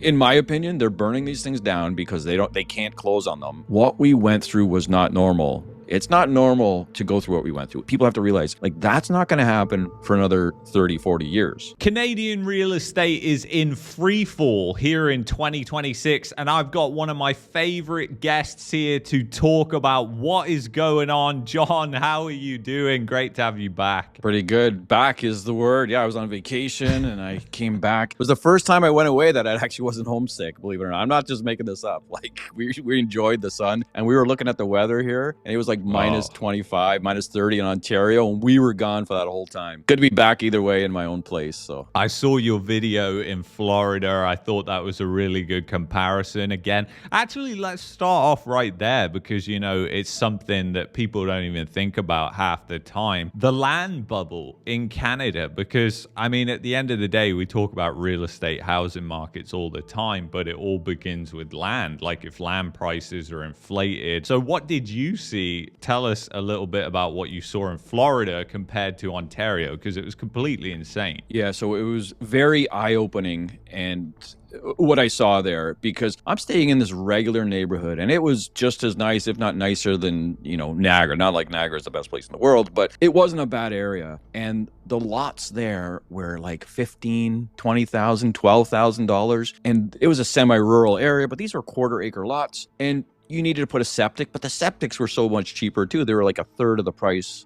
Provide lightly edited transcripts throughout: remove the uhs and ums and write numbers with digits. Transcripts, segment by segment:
In my opinion, they're burning these things down because they can't close on them. What we went through was not normal. It's not normal to go through what we went through. People have to realize, like, that's not going to happen for another 30, 40 years. Canadian real estate is in free fall here in 2026, and I've got one of my favorite guests here to talk about what is going on. John, how are you doing? Great to have you back. Pretty good. Back is the word. Yeah, I was on vacation and I came back. It was the first time I went away that I actually wasn't homesick, believe it or not. I'm not just making this up. Like, we enjoyed the sun, and we were looking at the weather here, and it was like minus 25, minus 30 in Ontario, and we were gone for that whole time. Good to be back either way in my own place. So I saw your video in Florida. I thought that was a really good comparison. Again, actually, let's start off right there because, you know, it's something that people don't even think about half the time. The land bubble in Canada, because, I mean, at the end of the day, we talk about real estate housing markets all the time, but it all begins with land. Like, if land prices are inflated. So what did you see? Tell us a little bit about what you saw in Florida compared to Ontario, because it was completely insane. Yeah, so it was very eye-opening, and what I saw there, because I'm staying in this regular neighborhood, and it was just as nice, if not nicer than, you know, Niagara. Not like Niagara is the best place in the world, but it wasn't a bad area. And the lots there were like $15,000, $20,000, $12,000, and it was a semi-rural area, but these were quarter-acre lots, and you needed to put a septic, but the septics were so much cheaper too. They were like a third of the price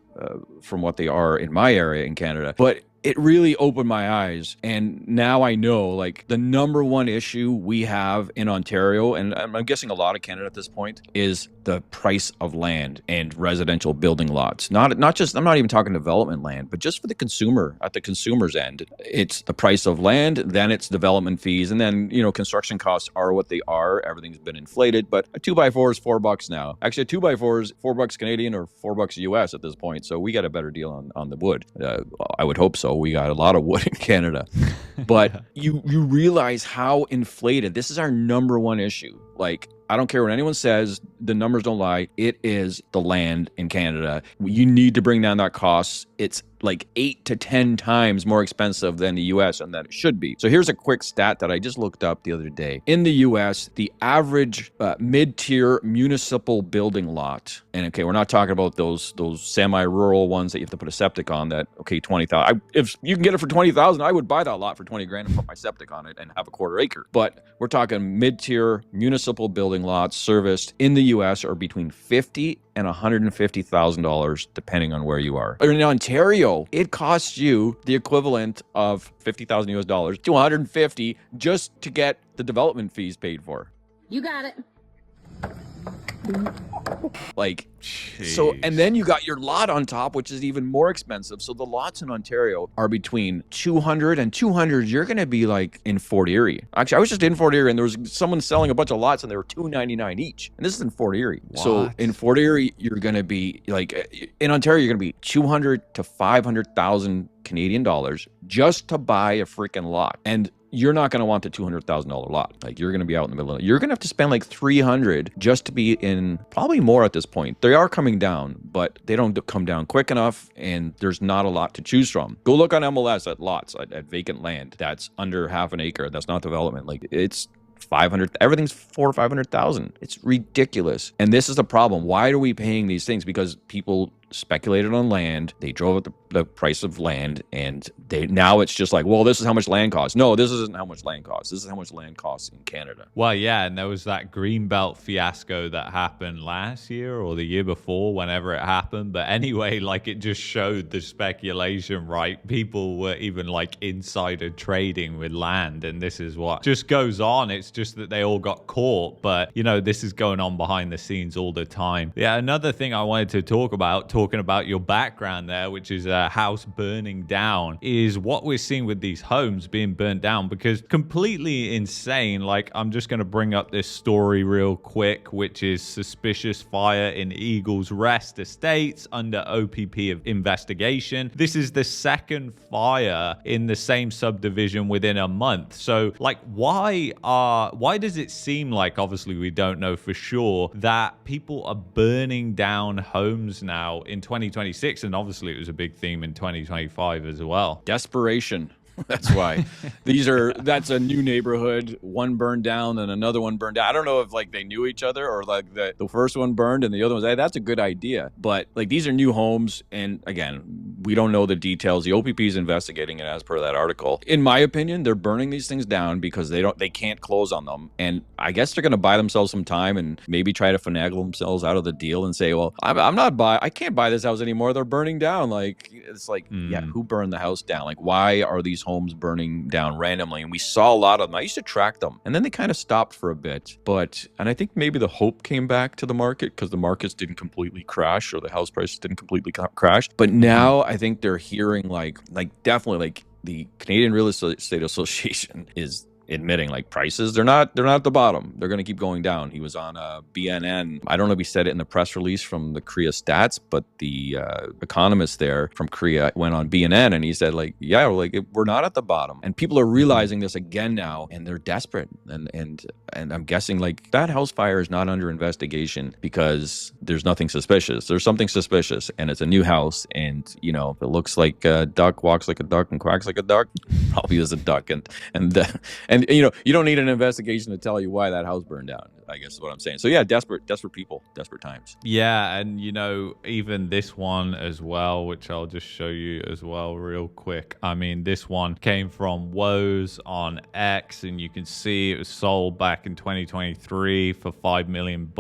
from what they are in my area in Canada. But it really opened my eyes. And now I know, like, the number one issue we have in Ontario, and I'm guessing a lot of Canada at this point, is the price of land and residential building lots. Not just, I'm not even talking development land, but just for the consumer, at the consumer's end. It's the price of land, then it's development fees, and then, you know, construction costs are what they are. Everything's been inflated, but a 2x4 is $4 now. Actually, a 2x4 is $4 Canadian or $4 US at this point. So we got a better deal on the wood. I would hope so. We got a lot of wood in Canada, but you realize how inflated. This is our number one issue. Like, I don't care what anyone says, the numbers don't lie. It is the land in Canada. You need to bring down that cost. It's like 8 to 10 times more expensive than the US, and that it should be. So here's a quick stat that I just looked up the other day. In the US, the average mid-tier municipal building lot, and okay, we're not talking about those semi-rural ones that you have to put a septic on that, okay, 20,000. If you can get it for 20,000, I would buy that lot for 20 grand and put my septic on it and have a quarter acre. But we're talking mid-tier municipal building lots serviced in the US are between $50,000 and $150,000 depending on where you are. In Ontario, it costs you the equivalent of $50,000 US dollars to 150 just to get the development fees paid for. You got it. Like, Jeez. So, and then you got your lot on top, which is even more expensive. So the lots in Ontario are between 200 and 200. You're going to be like in Fort Erie. Actually, I was just in Fort Erie, and there was someone selling a bunch of lots, and they were $299 each. And this is in Fort Erie. What? So in Fort Erie, you're going to be like, in Ontario, you're going to be 200 to 500,000 Canadian dollars just to buy a freaking lot. And you're not going to want the $200,000 lot. Like, you're going to be out in the middle of it. You're going to have to spend like $300 just to be in, probably more at this point. They are coming down, but they don't come down quick enough, and there's not a lot to choose from. Go look on MLS at lots, at vacant land that's under half an acre. That's not development. Like, it's 500, everything's 400,000 or 500,000. It's ridiculous. And this is the problem. Why are we paying these things? Because people speculated on land. They drove up the price of land, and now it's just like, well, this is how much land costs. No, this isn't how much land costs. This is how much land costs in Canada. Well, yeah, and there was that Greenbelt fiasco that happened last year or the year before, whenever it happened. But anyway, like, it just showed the speculation, right? People were even like insider trading with land, and this is what just goes on. It's just that they all got caught, but you know, this is going on behind the scenes all the time. Yeah, another thing I wanted to talk about, talking about your background there, which is a house burning down, is what we're seeing with these homes being burnt down, because completely insane. Like, I'm just going to bring up this story real quick, which is suspicious fire in Eagles Rest Estates under OPP of investigation. This is the second fire in the same subdivision within a month. So, like, why does it seem like, obviously we don't know for sure, that people are burning down homes now in 2026, and obviously it was a big theme in 2025 as well? Desperation. That's why. That's a new neighborhood. One burned down and another one burned down. I don't know if like they knew each other or like the first one burned and the other one's, hey, that's a good idea. But like these are new homes. And again, we don't know the details. The OPP is investigating it as per that article. In my opinion, they're burning these things down because they can't close on them. And I guess they're going to buy themselves some time and maybe try to finagle themselves out of the deal and say, well, I can't buy this house anymore. They're burning down. Like, it's like, yeah, who burned the house down? Like, why are these homes burning down randomly? And we saw a lot of them. I used to track them and then they kind of stopped for a bit. And I think maybe the hope came back to the market because the markets didn't completely crash or the house prices didn't completely crash. But now I think they're hearing like definitely like the Canadian Real Estate Association is admitting like prices, they're not at the bottom. They're going to keep going down. He was on BNN. I don't know if he said it in the press release from the Korea stats, but the economist there from Korea went on BNN and he said like, yeah, we're not at the bottom. And people are realizing this again now and they're desperate. And I'm guessing like that house fire is not under investigation because there's nothing suspicious. There's something suspicious and it's a new house. And, you know, if it looks like a duck, walks like a duck and quacks like a duck, probably is a duck. And you know, you don't need an investigation to tell you why that house burned down, I guess is what I'm saying. So yeah, desperate people, desperate times. Yeah, and you know, even this one as well, which I'll just show you as well real quick. I mean, this one came from Woes on X, and you can see it was sold back in 2023 for $5 million.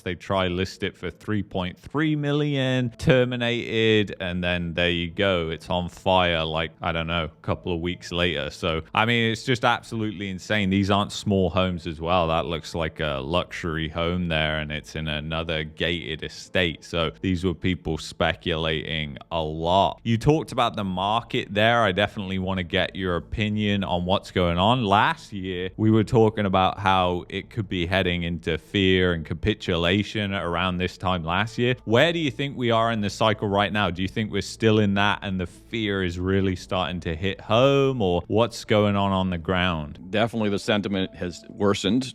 They try list it for 3.3 million, terminated, and then there you go. It's on fire like, I don't know, a couple of weeks later. So, I mean, it's just absolutely insane. These aren't small homes as well. That looks like a luxury home there, and it's in another gated estate. So these were people speculating a lot. You talked about the market there. I definitely want to get your opinion on what's going on. Last year, we were talking about how it could be heading into fear and capitulation around this time last year. Where do you think we are in the cycle right now? Do you think we're still in that and the fear is really starting to hit home, or what's going on the ground? Definitely the sentiment has worsened.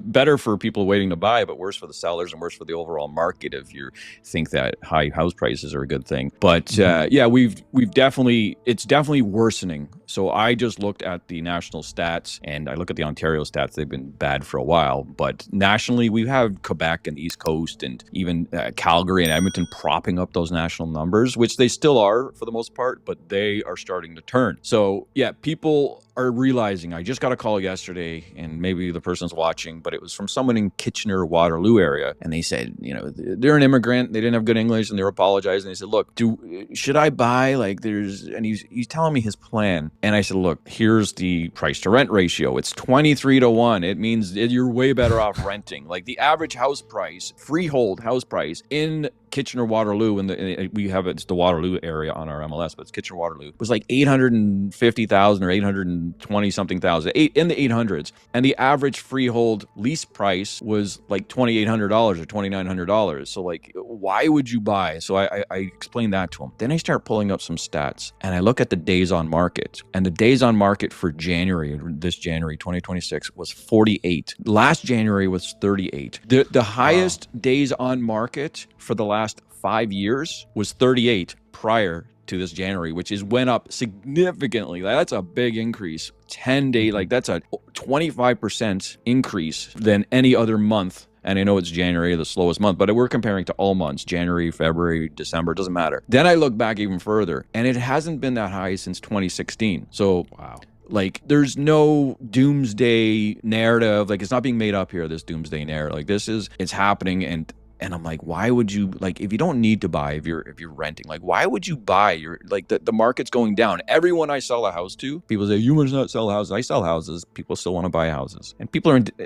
Better for people waiting to buy, but worse for the sellers and worse for the overall market if you think that high house prices are a good thing. But yeah, it's definitely worsening. So I just looked at the national stats and I look at the Ontario stats. They've been bad for a while, but nationally we have Quebec and the East Coast and even Calgary and Edmonton propping up those national numbers, which they still are for the most part, but they are starting to turn. So yeah, people are realizing. I just got a call yesterday, and maybe the person's watching, but it was from someone in Kitchener-Waterloo area, and they said, you know, they're an immigrant, they didn't have good English, and they were apologizing. They said, look, should I buy? Like, and he's telling me his plan, and I said, look, here's the price to rent ratio. It's 23-1. It means you're way better off renting. Like the average house price, freehold house price in Kitchener-Waterloo, and we have it's the Waterloo area on our MLS, but it's Kitchener-Waterloo, was like 850,000 or 820 something thousand, in the 800s, and the average freehold lease price was like $2,800 or $2,900. So like, why would you buy? So I explained that to him. Then I start pulling up some stats, and I look at the days on market, and the days on market for this January 2026 was 48. Last January was 38. The highest days on market for the last 5 years was 38 prior to this January, which went up significantly. That's a big increase. 10 day, like that's a 25% increase than any other month. And I know it's January, the slowest month, but we're comparing to all months, January, February, December, it doesn't matter. Then I look back even further, and it hasn't been that high since 2016. So wow. Like, there's no doomsday narrative. Like, it's not being made up here, this doomsday narrative. Like, it's happening, and I'm like, why would you, like, if you don't need to buy, if you're renting, like, why would you buy? You're like, the market's going down. Everyone I sell a house to, people say, you must not sell houses. I sell houses. People still want to buy houses. And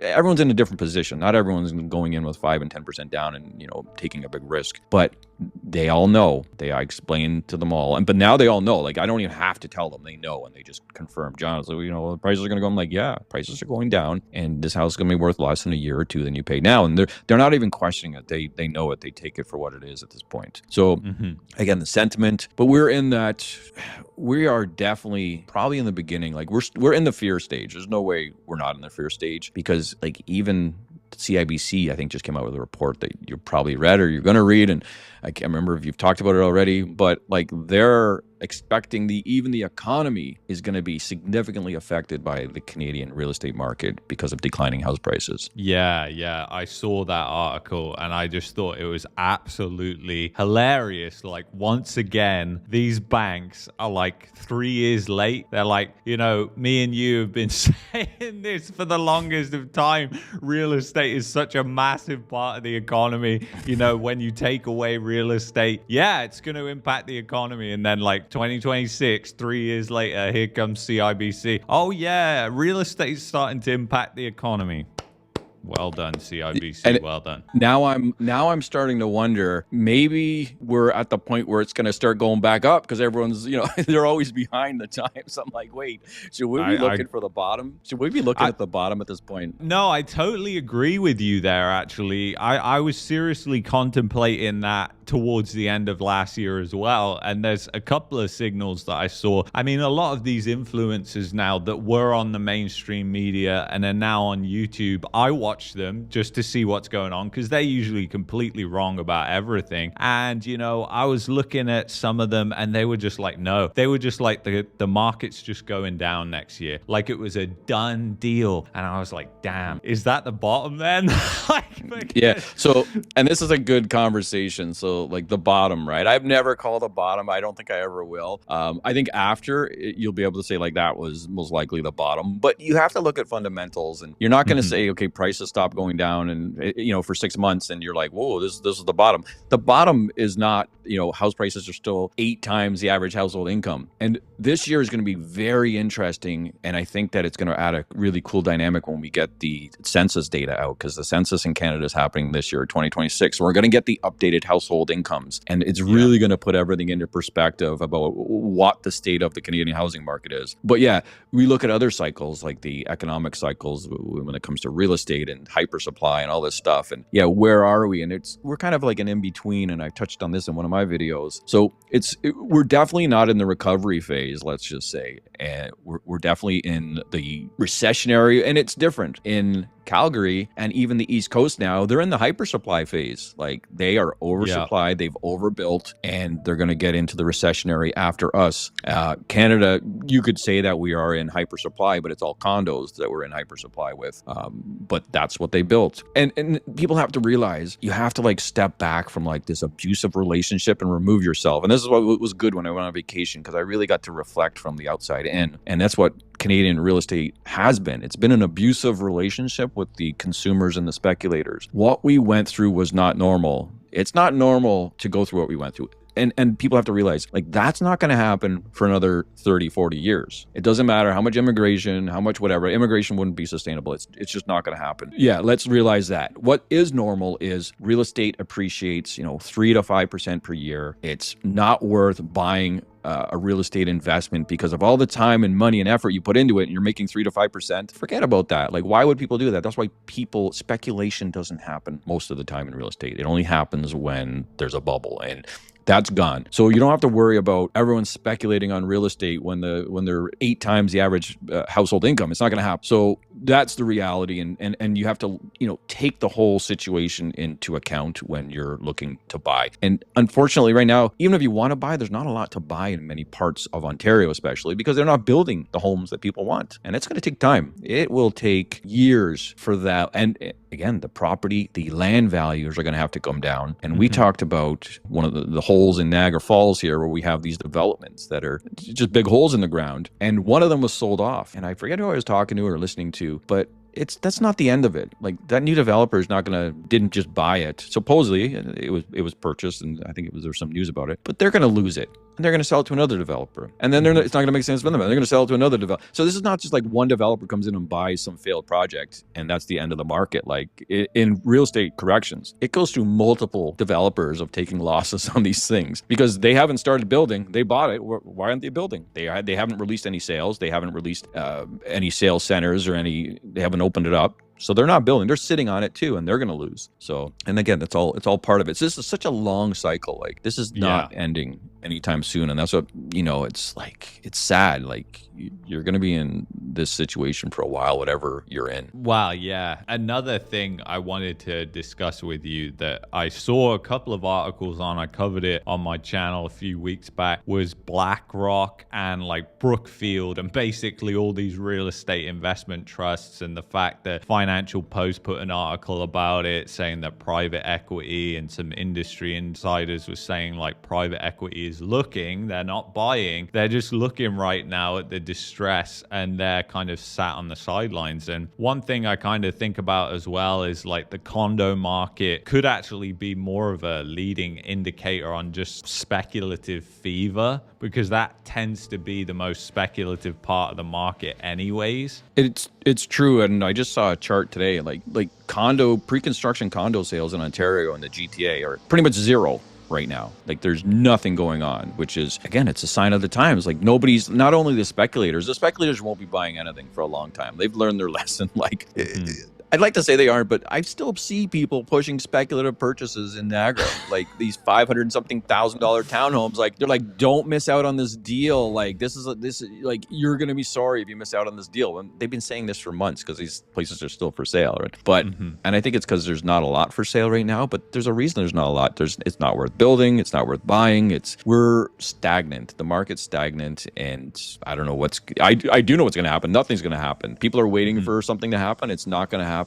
everyone's in a different position. Not everyone's going in with 5 and 10% down and, you know, taking a big risk. But they all know. I explained to them all. But now they all know. Like, I don't even have to tell them. They know, and they just confirm. John, so, you know, the prices are going to go. I'm like, yeah, prices are going down, and this house is going to be worth less in a year or two than you pay now. And they're not even questioning it. They know it. They take it for what it is at this point. So again, the sentiment, but we are definitely probably in the beginning. Like, we're in the fear stage. There's no way we're not in the fear stage, because like even CIBC, I think, just came out with a report that you probably read or you're going to read. And I can't remember if you've talked about it already, but like they're expecting even the economy is going to be significantly affected by the Canadian real estate market because of declining house prices. Yeah, I saw that article and I just thought it was absolutely hilarious. Like, once again, these banks are like 3 years late. They're like, me and you have been saying this for the longest of time. Real estate is such a massive part of the economy. When you take away real estate, it's going to impact the economy. And then like 2026, 3 years later, here comes CIBC. Oh yeah, real estate's starting to impact the economy. Well done, CIBC. And well done. Now I'm starting to wonder, maybe we're at the point where it's going to start going back up because everyone's, they're always behind the times. I'm like, wait, should we be looking for the bottom? Should we be looking at the bottom at this point? No, I totally agree with you there, actually. I was seriously contemplating that towards the end of last year as well. And there's a couple of signals that I saw. I mean, a lot of these influencers now that were on the mainstream media and are now on YouTube, I watch them just to see what's going on because they're usually completely wrong about everything. And, I was looking at some of them and they were just like, no, they were just like, the market's just going down next year. Like it was a done deal. And I was like, damn, is that the bottom then? Yeah. So, and this is a good conversation. So like the bottom, right? I've never called a bottom. I don't think I ever will. I think after you'll be able to say like that was most likely the bottom, but you have to look at fundamentals and you're not going to say, okay, prices stop going down and, for 6 months and you're like, whoa, this is the bottom. The bottom is not, house prices are still 8 times the average household income. And this year is going to be very interesting. And I think that it's going to add a really cool dynamic when we get the census data out because the census in Canada is happening this year, 2026. So we're going to get the updated household incomes. And it's really going to put everything into perspective about what the state of the Canadian housing market is. But yeah, we look at other cycles like the economic cycles when it comes to real estate and hypersupply and all this stuff. And yeah, where are we? And we're kind of like an in-between. And I touched on this in one of my videos. So we're definitely not in the recovery phase, let's just say. And we're definitely in the recessionary, and it's different in Calgary and even the East Coast now. They're in the hypersupply phase. Like they are oversupplied, they've overbuilt, and they're going to get into the recessionary after us. Canada, you could say that we are in hypersupply, but it's all condos that we're in hypersupply with. But that's what they built. And people have to realize you have to like step back from like this abusive relationship and remove yourself. And this is what was good when I went on vacation because I really got to reflect from the outside in. And that's what Canadian real estate has been. It's been an abusive relationship with the consumers and the speculators. What we went through was not normal. It's not normal to go through what we went through. And people have to realize, like, that's not going to happen for another 30, 40 years. It doesn't matter how much immigration, how much whatever. Immigration wouldn't be sustainable. It's just not going to happen. Yeah, let's realize that. What is normal is real estate appreciates, 3 to 5% per year. It's not worth buying a real estate investment because of all the time and money and effort you put into it and you're making 3 to 5%. Forget about that. Like, why would people do that? That's why speculation doesn't happen most of the time in real estate. It only happens when there's a bubble. And that's gone. So you don't have to worry about everyone speculating on real estate when they're 8 times the average household income. It's not going to happen. So that's the reality. And you have to, take the whole situation into account when you're looking to buy. And unfortunately right now, even if you want to buy, there's not a lot to buy in many parts of Ontario, especially because they're not building the homes that people want. And it's going to take time. It will take years for that. And again, the land values are going to have to come down. And we talked about one of the holes in Niagara Falls here where we have these developments that are just big holes in the ground. And one of them was sold off. And I forget who I was talking to or listening to, but that's not the end of it. Like that new developer is didn't just buy it. Supposedly it was purchased, and I think there was some news about it, but they're going to lose it. And they're going to sell it to another developer. And then it's not going to make sense for them. They're going to sell it to another developer. So this is not just like one developer comes in and buys some failed project and that's the end of the market. Like in real estate corrections, it goes through multiple developers of taking losses on these things because they haven't started building. They bought it. Why aren't they building? They haven't released any sales. They haven't released any sales centers or they haven't opened it up. So they're not building, they're sitting on it too, and they're going to lose. So, and again, it's all part of it. So this is such a long cycle. Like, this is not ending anytime soon. And that's what, it's like, it's sad. Like, you're going to be in this situation for a while, whatever you're in. Wow, yeah. Another thing I wanted to discuss with you that I saw a couple of articles on, I covered it on my channel a few weeks back, was BlackRock and like Brookfield and basically all these real estate investment trusts, and the fact that Financial Post put an article about it saying that private equity and some industry insiders were saying like private equity is looking, they're not buying, they're just looking right now at the distress, and they're kind of sat on the sidelines. And one thing I kind of think about as well is like the condo market could actually be more of a leading indicator on just speculative fever, because that tends to be the most speculative part of the market anyways. It's true. And I just saw a chart today, like pre-construction condo sales in Ontario and the GTA are pretty much zero right now. Like, there's nothing going on, which is, again, it's a sign of the times. Like, not only the speculators won't be buying anything for a long time. They've learned their lesson. Like, I'd like to say they aren't, but I still see people pushing speculative purchases in Niagara, like these $500-something thousand townhomes. Like, they're like, don't miss out on this deal. Like, this is like, you're gonna be sorry if you miss out on this deal. And they've been saying this for months because these places are still for sale, right? But and I think it's because there's not a lot for sale right now. But there's a reason there's not a lot. It's not worth building. It's not worth buying. We're stagnant. The market's stagnant, and I don't know I do know what's gonna happen. Nothing's gonna happen. People are waiting for something to happen. It's not gonna happen.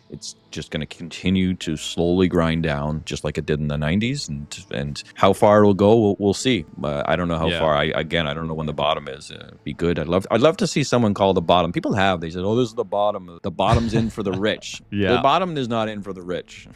It's just going to continue to slowly grind down, just like it did in the 90s. And how far it'll go, we'll see. I don't know how far. I don't know when the bottom is. Be good. I'd love to see someone call the bottom. People have. They said, "Oh, this is the bottom. The bottom's in for the rich." The bottom is not in for the rich.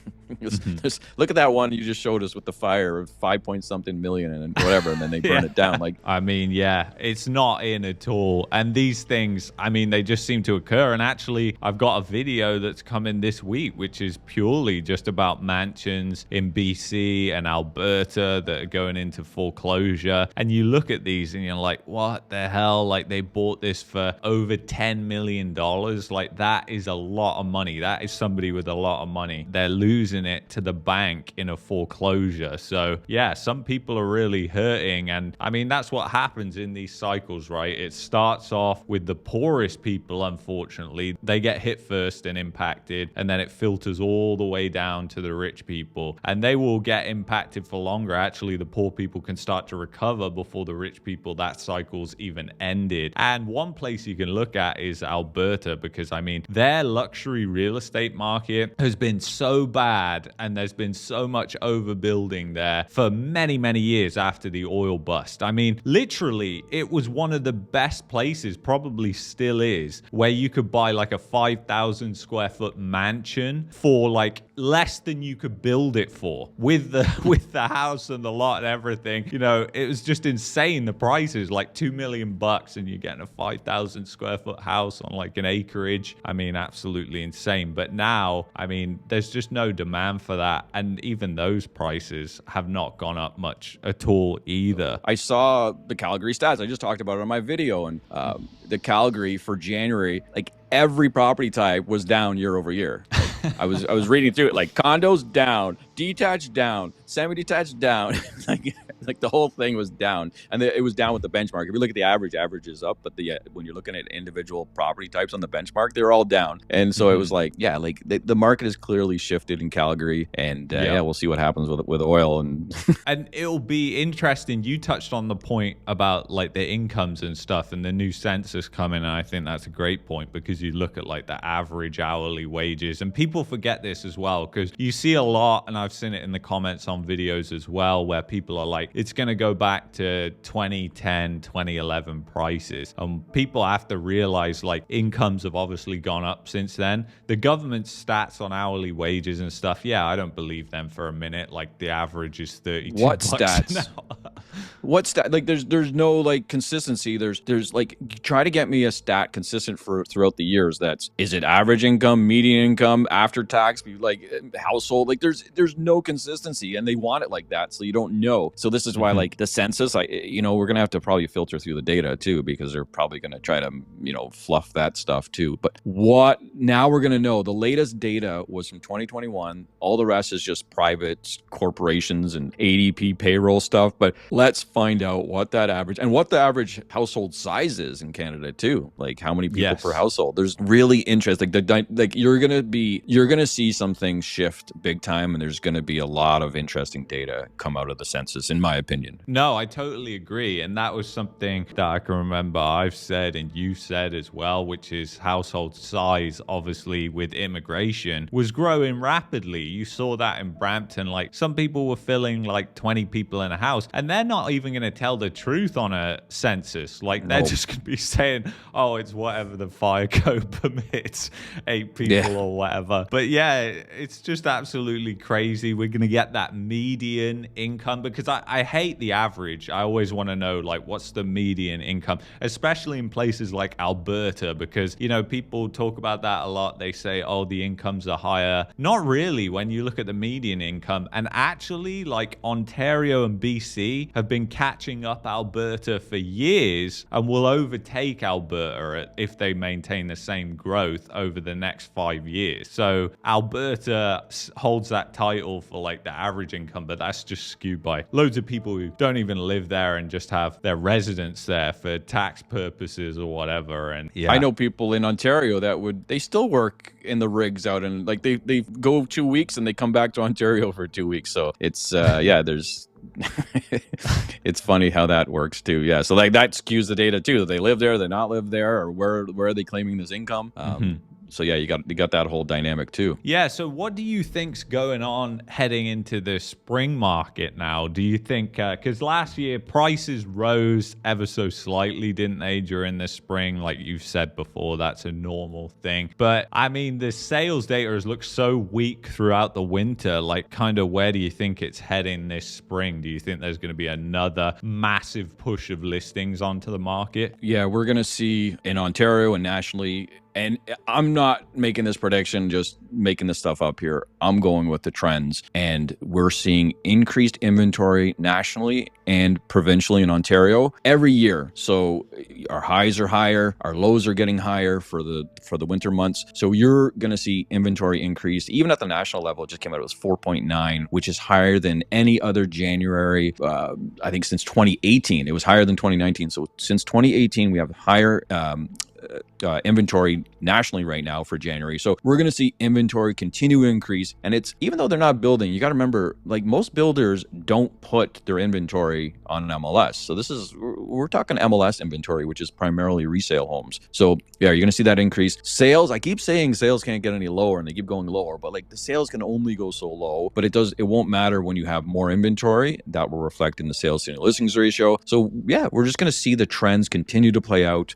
Look at that one you just showed us with the fire of 5-point-something million and whatever, and then they burn it down. Like, I mean, it's not in at all. And these things, I mean, they just seem to occur. And actually, I've got a video that's coming this week, which is purely just about mansions in BC and Alberta that are going into foreclosure. And you look at these and you're like, what the hell? Like, they bought this for over $10 million. Like, that is a lot of money. That is somebody with a lot of money. They're losing it to the bank in a foreclosure. So yeah, some people are really hurting. And I mean, that's what happens in these cycles, right? It starts off with the poorest people. Unfortunately, they get hit first and impacted, and then it filters all the way down to the rich people, and they will get impacted for longer. Actually, the poor people can start to recover before the rich people. That cycle's even ended. And one place you can look at is Alberta, because I mean, their luxury real estate market has been so bad, and there's been so much overbuilding there for many, many years after the oil bust. I mean, literally, it was one of the best places, probably still is, where you could buy like a 5,000 square foot mansion for like less than you could build it for, with the house and the lot and everything. It was just insane. The prices, like $2 million, and you're getting a 5,000 square foot house on like an acreage. I mean, absolutely insane. But now, I mean, there's just no demand for that, and even those prices have not gone up much at all either. I saw the Calgary stats. I just talked about it on my video, and the Calgary for January, like, every property type was down year over year. Like, I was reading through it, like condos down, detached down, semi-detached down, like the whole thing was down, and it was down with the benchmark. If you look at the average is up, but when you're looking at individual property types on the benchmark, they're all down. And so it was like, like the market has clearly shifted in Calgary, and we'll see what happens with oil. And and it'll be interesting. You touched on the point about like the incomes and stuff, and the new census coming, and I think that's a great point, because you look at like the average hourly wages, and people forget this as well, because you see a lot, and I've seen it in the comments on videos as well, where people are like, it's going to go back to 2010, 2011 prices. People have to realize like incomes have obviously gone up since then. The government stats on hourly wages and stuff, I don't believe them for a minute. Like, the average is 32 what bucks stats? an hour. What stat? Like, there's no like consistency. There's like, try to get me a stat consistent for throughout the years. Is it average income, median income, after tax, like household? Like, there's no consistency, and they want it like that, so you don't know. So this is why like the census, we're gonna have to probably filter through the data too, because they're probably gonna try to fluff that stuff too. But what now we're gonna know? The latest data was from 2021. All the rest is just private corporations and ADP payroll stuff. But let's find out what that average and what the average household size is in Canada too. Like, how many people per household? There's really interesting. Like you're gonna see some things shift big time, and there's gonna be a lot of interesting data come out of the census, in my opinion. No, I totally agree. And that was something that I can remember I've said and you said as well, which is household size, obviously, with immigration was growing rapidly. You saw that in Brampton. Like, some people were filling like 20 people in a house, and they're not even going to tell the truth on a census. Like, they're just going to be saying, oh, it's whatever the fire code permits, 8 people or whatever. But yeah, it's just absolutely crazy. We're going to get that median income, because I hate the average. I always want to know, like, what's the median income, especially in places like Alberta, because, people talk about that a lot. They say, oh, the incomes are higher. Not really when you look at the median income. And actually, like, Ontario and BC have been catching up Alberta for years and will overtake Alberta if they maintain the same growth over the next 5 years. So Alberta holds that title for like the average income, but that's just skewed by loads of people who don't even live there and just have their residence there for tax purposes or whatever. And I know people in Ontario that they still work in the rigs out, and like they go 2 weeks and they come back to Ontario for 2 weeks. So it's there's it's funny how that works too. Yeah, so like that skews the data too. They live there, they not live there, or where are they claiming this income? So yeah, you got that whole dynamic too. Yeah. So what do you think's going on heading into the spring market now? Do you think, because last year prices rose ever so slightly, didn't they, during the spring? Like you've said before, that's a normal thing. But I mean, the sales data has looked so weak throughout the winter. Like, kind of, where do you think it's heading this spring? Do you think there's going to be another massive push of listings onto the market? Yeah, we're going to see in Ontario and nationally. And I'm not making this prediction, just making this stuff up here. I'm going with the trends. And we're seeing increased inventory nationally and provincially in Ontario every year. So our highs are higher, our lows are getting higher for the winter months. So you're going to see inventory increase. Even at the national level, it just came out, it was 4.9, which is higher than any other January, I think since 2018. It was higher than 2019. So since 2018, we have higher inventory nationally right now for January. So we're going to see inventory continue to increase. And it's, even though they're not building, you got to remember, like, most builders don't put their inventory on an MLS. So we're talking MLS inventory, which is primarily resale homes. So yeah, you're going to see that increase. Sales, I keep saying sales can't get any lower, and they keep going lower, but like the sales can only go so low, but it won't matter when you have more inventory. That will reflect in the sales to listings ratio. So yeah, we're just going to see the trends continue to play out.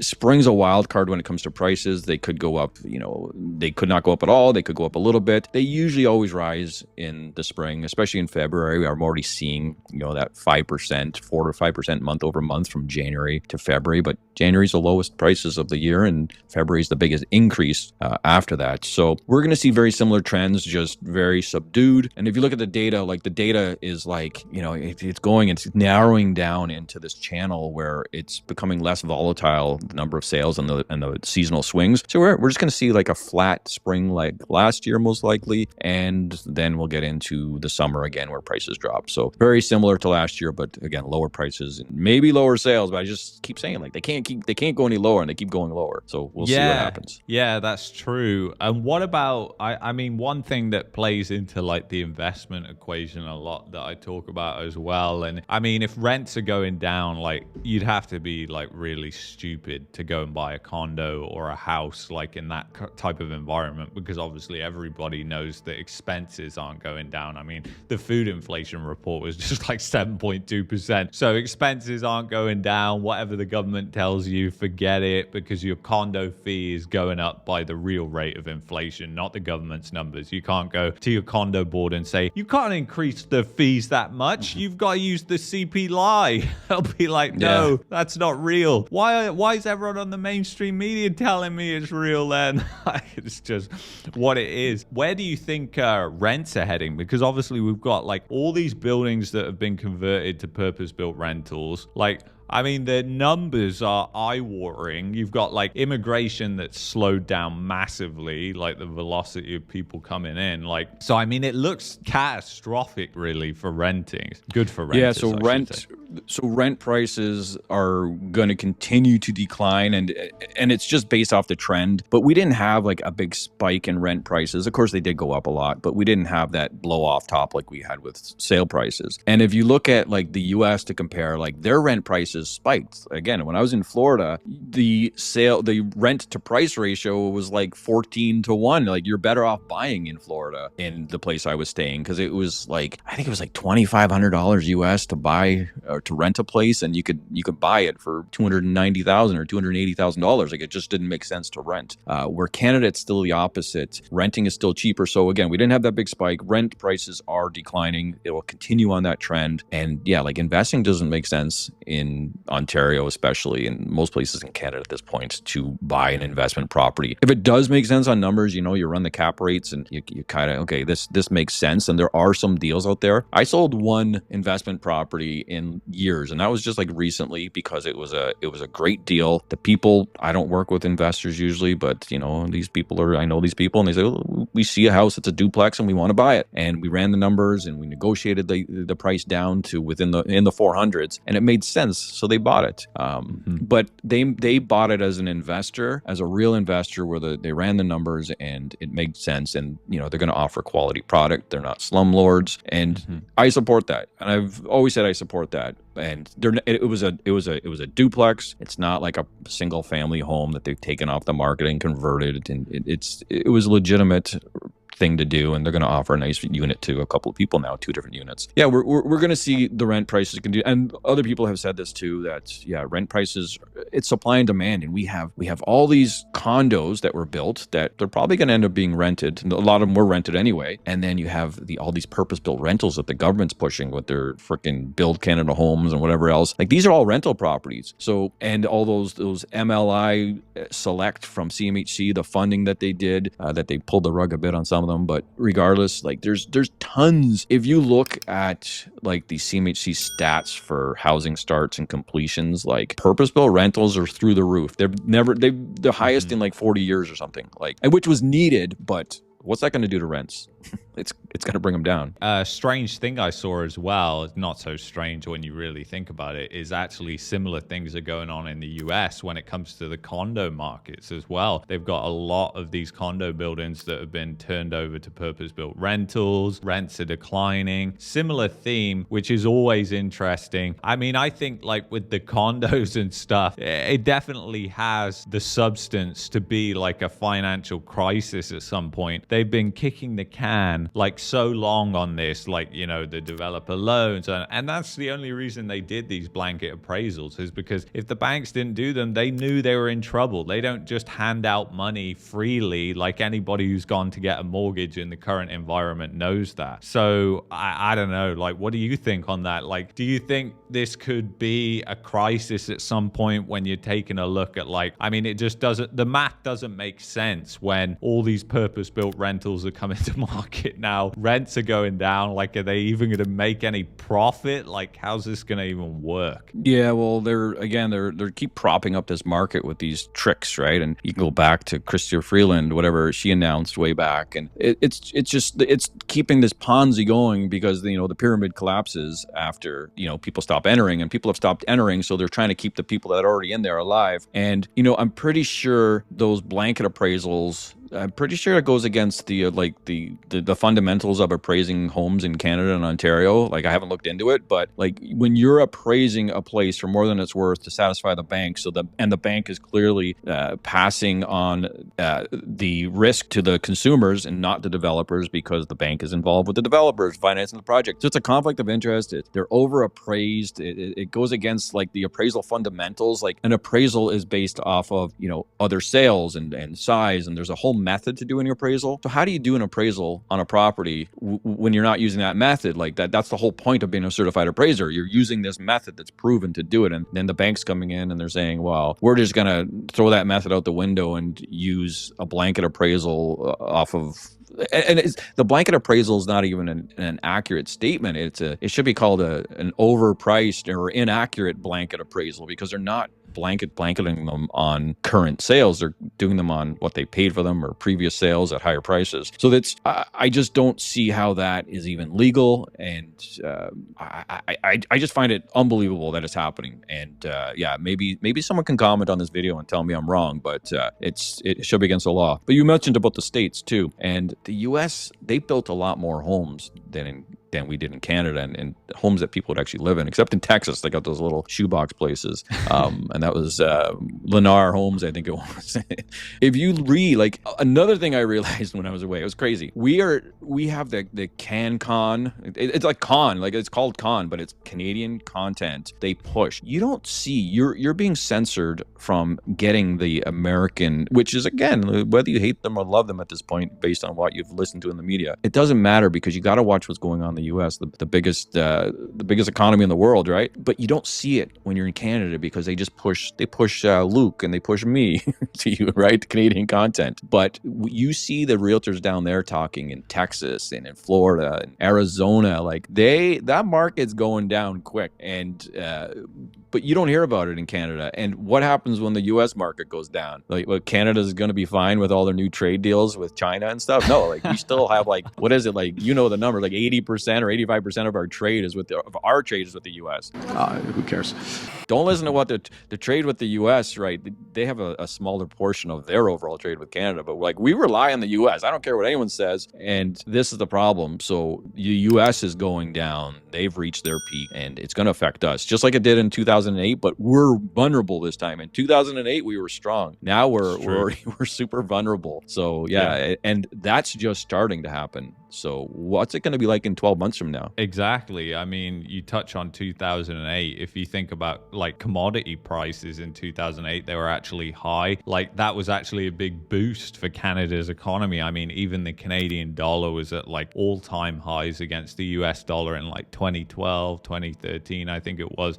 Spring's a wild card when it comes to prices. They could go up, they could not go up at all. They could go up a little bit. They usually always rise in the spring, especially in February. I'm already seeing, that 5%, 4 to 5% month over month from January to February. But January's the lowest prices of the year, and February's the biggest increase after that. So we're going to see very similar trends, just very subdued. And if you look at the data, like the data is like, it's narrowing down into this channel where it's becoming less volatile, the number of sales and the seasonal swings. So we're just going to see like a flat spring like last year, most likely. And then we'll get into the summer again where prices drop. So very similar to last year, but again, lower prices and maybe lower sales. But I just keep saying, like, they can't go any lower, and they keep going lower. So we'll see what happens. Yeah, that's true. And what about, I mean, one thing that plays into like the investment equation a lot that I talk about as well. And I mean, if rents are going down, like, you'd have to be like really stupid to go and and buy a condo or a house like in that type of environment, because obviously everybody knows that expenses aren't going down. I mean, the food inflation report was just like 7.2%. So expenses aren't going down. Whatever the government tells you, forget it, because your condo fee is going up by the real rate of inflation, not the government's numbers. You can't go to your condo board and say, you can't increase the fees that much. You've got to use the CPI. They'll be like, no, that's not real. Why is everyone on the mainstream media telling me it's real then? It's just what it is. Where do you think rents are heading? Because obviously we've got like all these buildings that have been converted to purpose-built rentals. Like, I mean, the numbers are eye-watering. You've got like immigration that's slowed down massively, like the velocity of people coming in. Like, so I mean, it looks catastrophic, really, for renting. Good for renters. Yeah, so rent prices are going to continue to decline, and it's just based off the trend. But we didn't have like a big spike in rent prices. Of course, they did go up a lot, but we didn't have that blow off top like we had with sale prices. And if you look at like the U.S. to compare, like their rent prices spiked. Again, when I was in Florida, the rent to price ratio was like 14-1. Like you're better off buying in Florida in the place I was staying, because it was like, I think it was like $2,500 US to buy or to rent a place, and you could buy it for $290,000 or $280,000. Like it just didn't make sense to rent. Where Canada, it's still the opposite. Renting is still cheaper. So again, we didn't have that big spike. Rent prices are declining. It will continue on that trend. And yeah, like investing doesn't make sense in Ontario, especially in most places in Canada at this point, to buy an investment property. If it does make sense on numbers, you run the cap rates and you kind of, okay, this makes sense. And there are some deals out there. I sold one investment property in years, and that was just like recently, because it was a great deal. The people, I don't work with investors usually, but I know these people, and they say, oh, we see a house, it's a duplex and we want to buy it. And we ran the numbers and we negotiated the price down to in the 400s, and it made sense. So they bought it. But they bought it as an investor, as a real investor, where they ran the numbers and it made sense. And, they're going to offer quality product. They're not slumlords. And I support that. And I've always said I support that. And it was a duplex. It's not like a single family home that they've taken off the market and converted. And it was a legitimate thing to do, and they're going to offer a nice unit to a couple of people now, 2 different units. Yeah, we're going to see the rent prices continue, and other people have said this too, that rent prices, it's supply and demand, and we have all these condos that were built that they're probably going to end up being rented. A lot of them were rented anyway, and then you have all these purpose-built rentals that the government's pushing with their freaking Build Canada homes and whatever else. Like these are all rental properties. So, and all those MLI Select from CMHC, the funding that they did, that they pulled the rug a bit on some of them, but regardless, like there's tons. If you look at like the CMHC stats for housing starts and completions, like purpose-built rentals are through the roof. They're the highest in like 40 years or something, like, and which was needed, but what's that going to do to rents? It's going to bring them down. A strange thing I saw as well, not so strange when you really think about it, is actually similar things are going on in the US when it comes to the condo markets as well. They've got a lot of these condo buildings that have been turned over to purpose-built rentals. Rents are declining. Similar theme, which is always interesting. I mean, I think like with the condos and stuff, it definitely has the substance to be like a financial crisis at some point. They've been kicking the can like so long on this, like, the developer loans. And that's the only reason they did these blanket appraisals, is because if the banks didn't do them, they knew they were in trouble. They don't just hand out money freely. Like anybody who's gone to get a mortgage in the current environment knows that. So I don't know, like, what do you think on that? Like, do you think this could be a crisis at some point when you're taking a look at it just doesn't, the math doesn't make sense when all these purpose-built rentals are coming to market now. Rents are going down. Like, are they even going to make any profit? Like, how's this going to even work? Yeah, well, they're keep propping up this market with these tricks, right? And you can go back to Chrystia Freeland, whatever she announced way back, and it's keeping this Ponzi going, because the pyramid collapses after people stop entering, and people have stopped entering, so they're trying to keep the people that are already in there alive. And I'm pretty sure those blanket appraisals I'm pretty sure it goes against the the fundamentals of appraising homes in Canada and Ontario. Like, I haven't looked into it, but like when you're appraising a place for more than it's worth to satisfy the bank, and the bank is clearly passing on the risk to the consumers and not the developers, because the bank is involved with the developers financing the project. So it's a conflict of interest. They're over appraised. It goes against like the appraisal fundamentals. Like, an appraisal is based off of, other sales and size, and there's a whole method to doing an appraisal. So how do you do an appraisal on a property when you're not using that method? Like that's the whole point of being a certified appraiser. You're using this method that's proven to do it, and then the bank's coming in and they're saying, well, we're just gonna throw that method out the window and use a blanket appraisal off of. And the blanket appraisal is not even an accurate statement. It should be called an overpriced or inaccurate blanket appraisal, because they're not blanketing them on current sales. They're doing them on what they paid for them or previous sales at higher prices. So I just don't see how that is even legal, and I just find it unbelievable that it's happening. And maybe someone can comment on this video and tell me I'm wrong, but it should be against the law. But you mentioned about the states too, and the U.S. they built a lot more homes than we did in Canada, and homes that people would actually live in, except in Texas. They got those little shoebox places. And that was Lennar Homes, I think it was. If you read, like, another thing I realized when I was away, it was crazy. We have the CanCon. It's like con, like it's called con, but it's Canadian content they push. You don't see, you're being censored from getting the American, which is, again, whether you hate them or love them at this point, based on what you've listened to in the media, it doesn't matter, because you got to watch what's going on in the U.S., the biggest economy in the world, right? But you don't see it when you're in Canada, because they just push Luke and they push me to you, right? The Canadian content. But you see the realtors down there talking in Texas and in Florida and Arizona, like that market's going down quick, and but you don't hear about it in Canada. And what happens when the U.S. market goes down? Like, Canada's going to be fine with all their new trade deals with China and stuff? No, like, we still have, like, what is it, like, the number, like 80% or 85% of our trade is with the U.S. Who cares? Don't listen to what the trade with the U.S., right? They have a smaller portion of their overall trade with Canada, but like, we rely on the U.S. I don't care what anyone says, and this is the problem. So the U.S. is going down. They've reached their peak, and it's going to affect us, just like it did in 2008. But we're vulnerable this time. In 2008, we were strong. Now we're super vulnerable. So yeah, and that's just starting to happen. So what's it going to be like in 12 months from now? Exactly. I mean, you touch on 2008. If you think about like commodity prices in 2008, they were actually high. Like, that was actually a big boost for Canada's economy. I mean, even the Canadian dollar was at like all-time highs against the US dollar in like 2012, 2013, I think it was.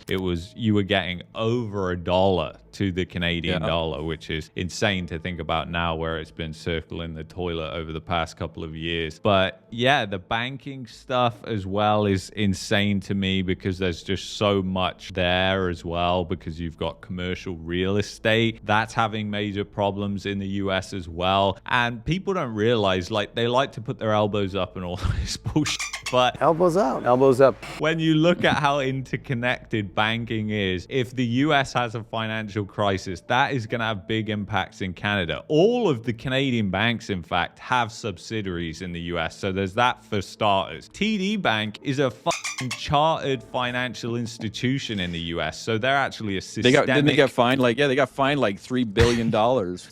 You were getting over $1 to the Canadian dollar, which is insane to think about now, where it's been circling the toilet over the past couple of years. But yeah, the banking stuff as well is insane to me, because there's just so much there as well, because you've got commercial real estate that's having major problems in the US as well. And people don't realize, like, they like to put their elbows up and all this bullshit, but Elbows out. Elbows up. when you look at how interconnected banking is, if the US has a financial crisis, that is going to have big impacts in Canada. All of the Canadian banks, in fact, have subsidiaries in the US. So there's that for starters. TD Bank is a chartered financial institution in the US. So they're actually a systemic... Didn't they get fined? They got fined like $3 billion.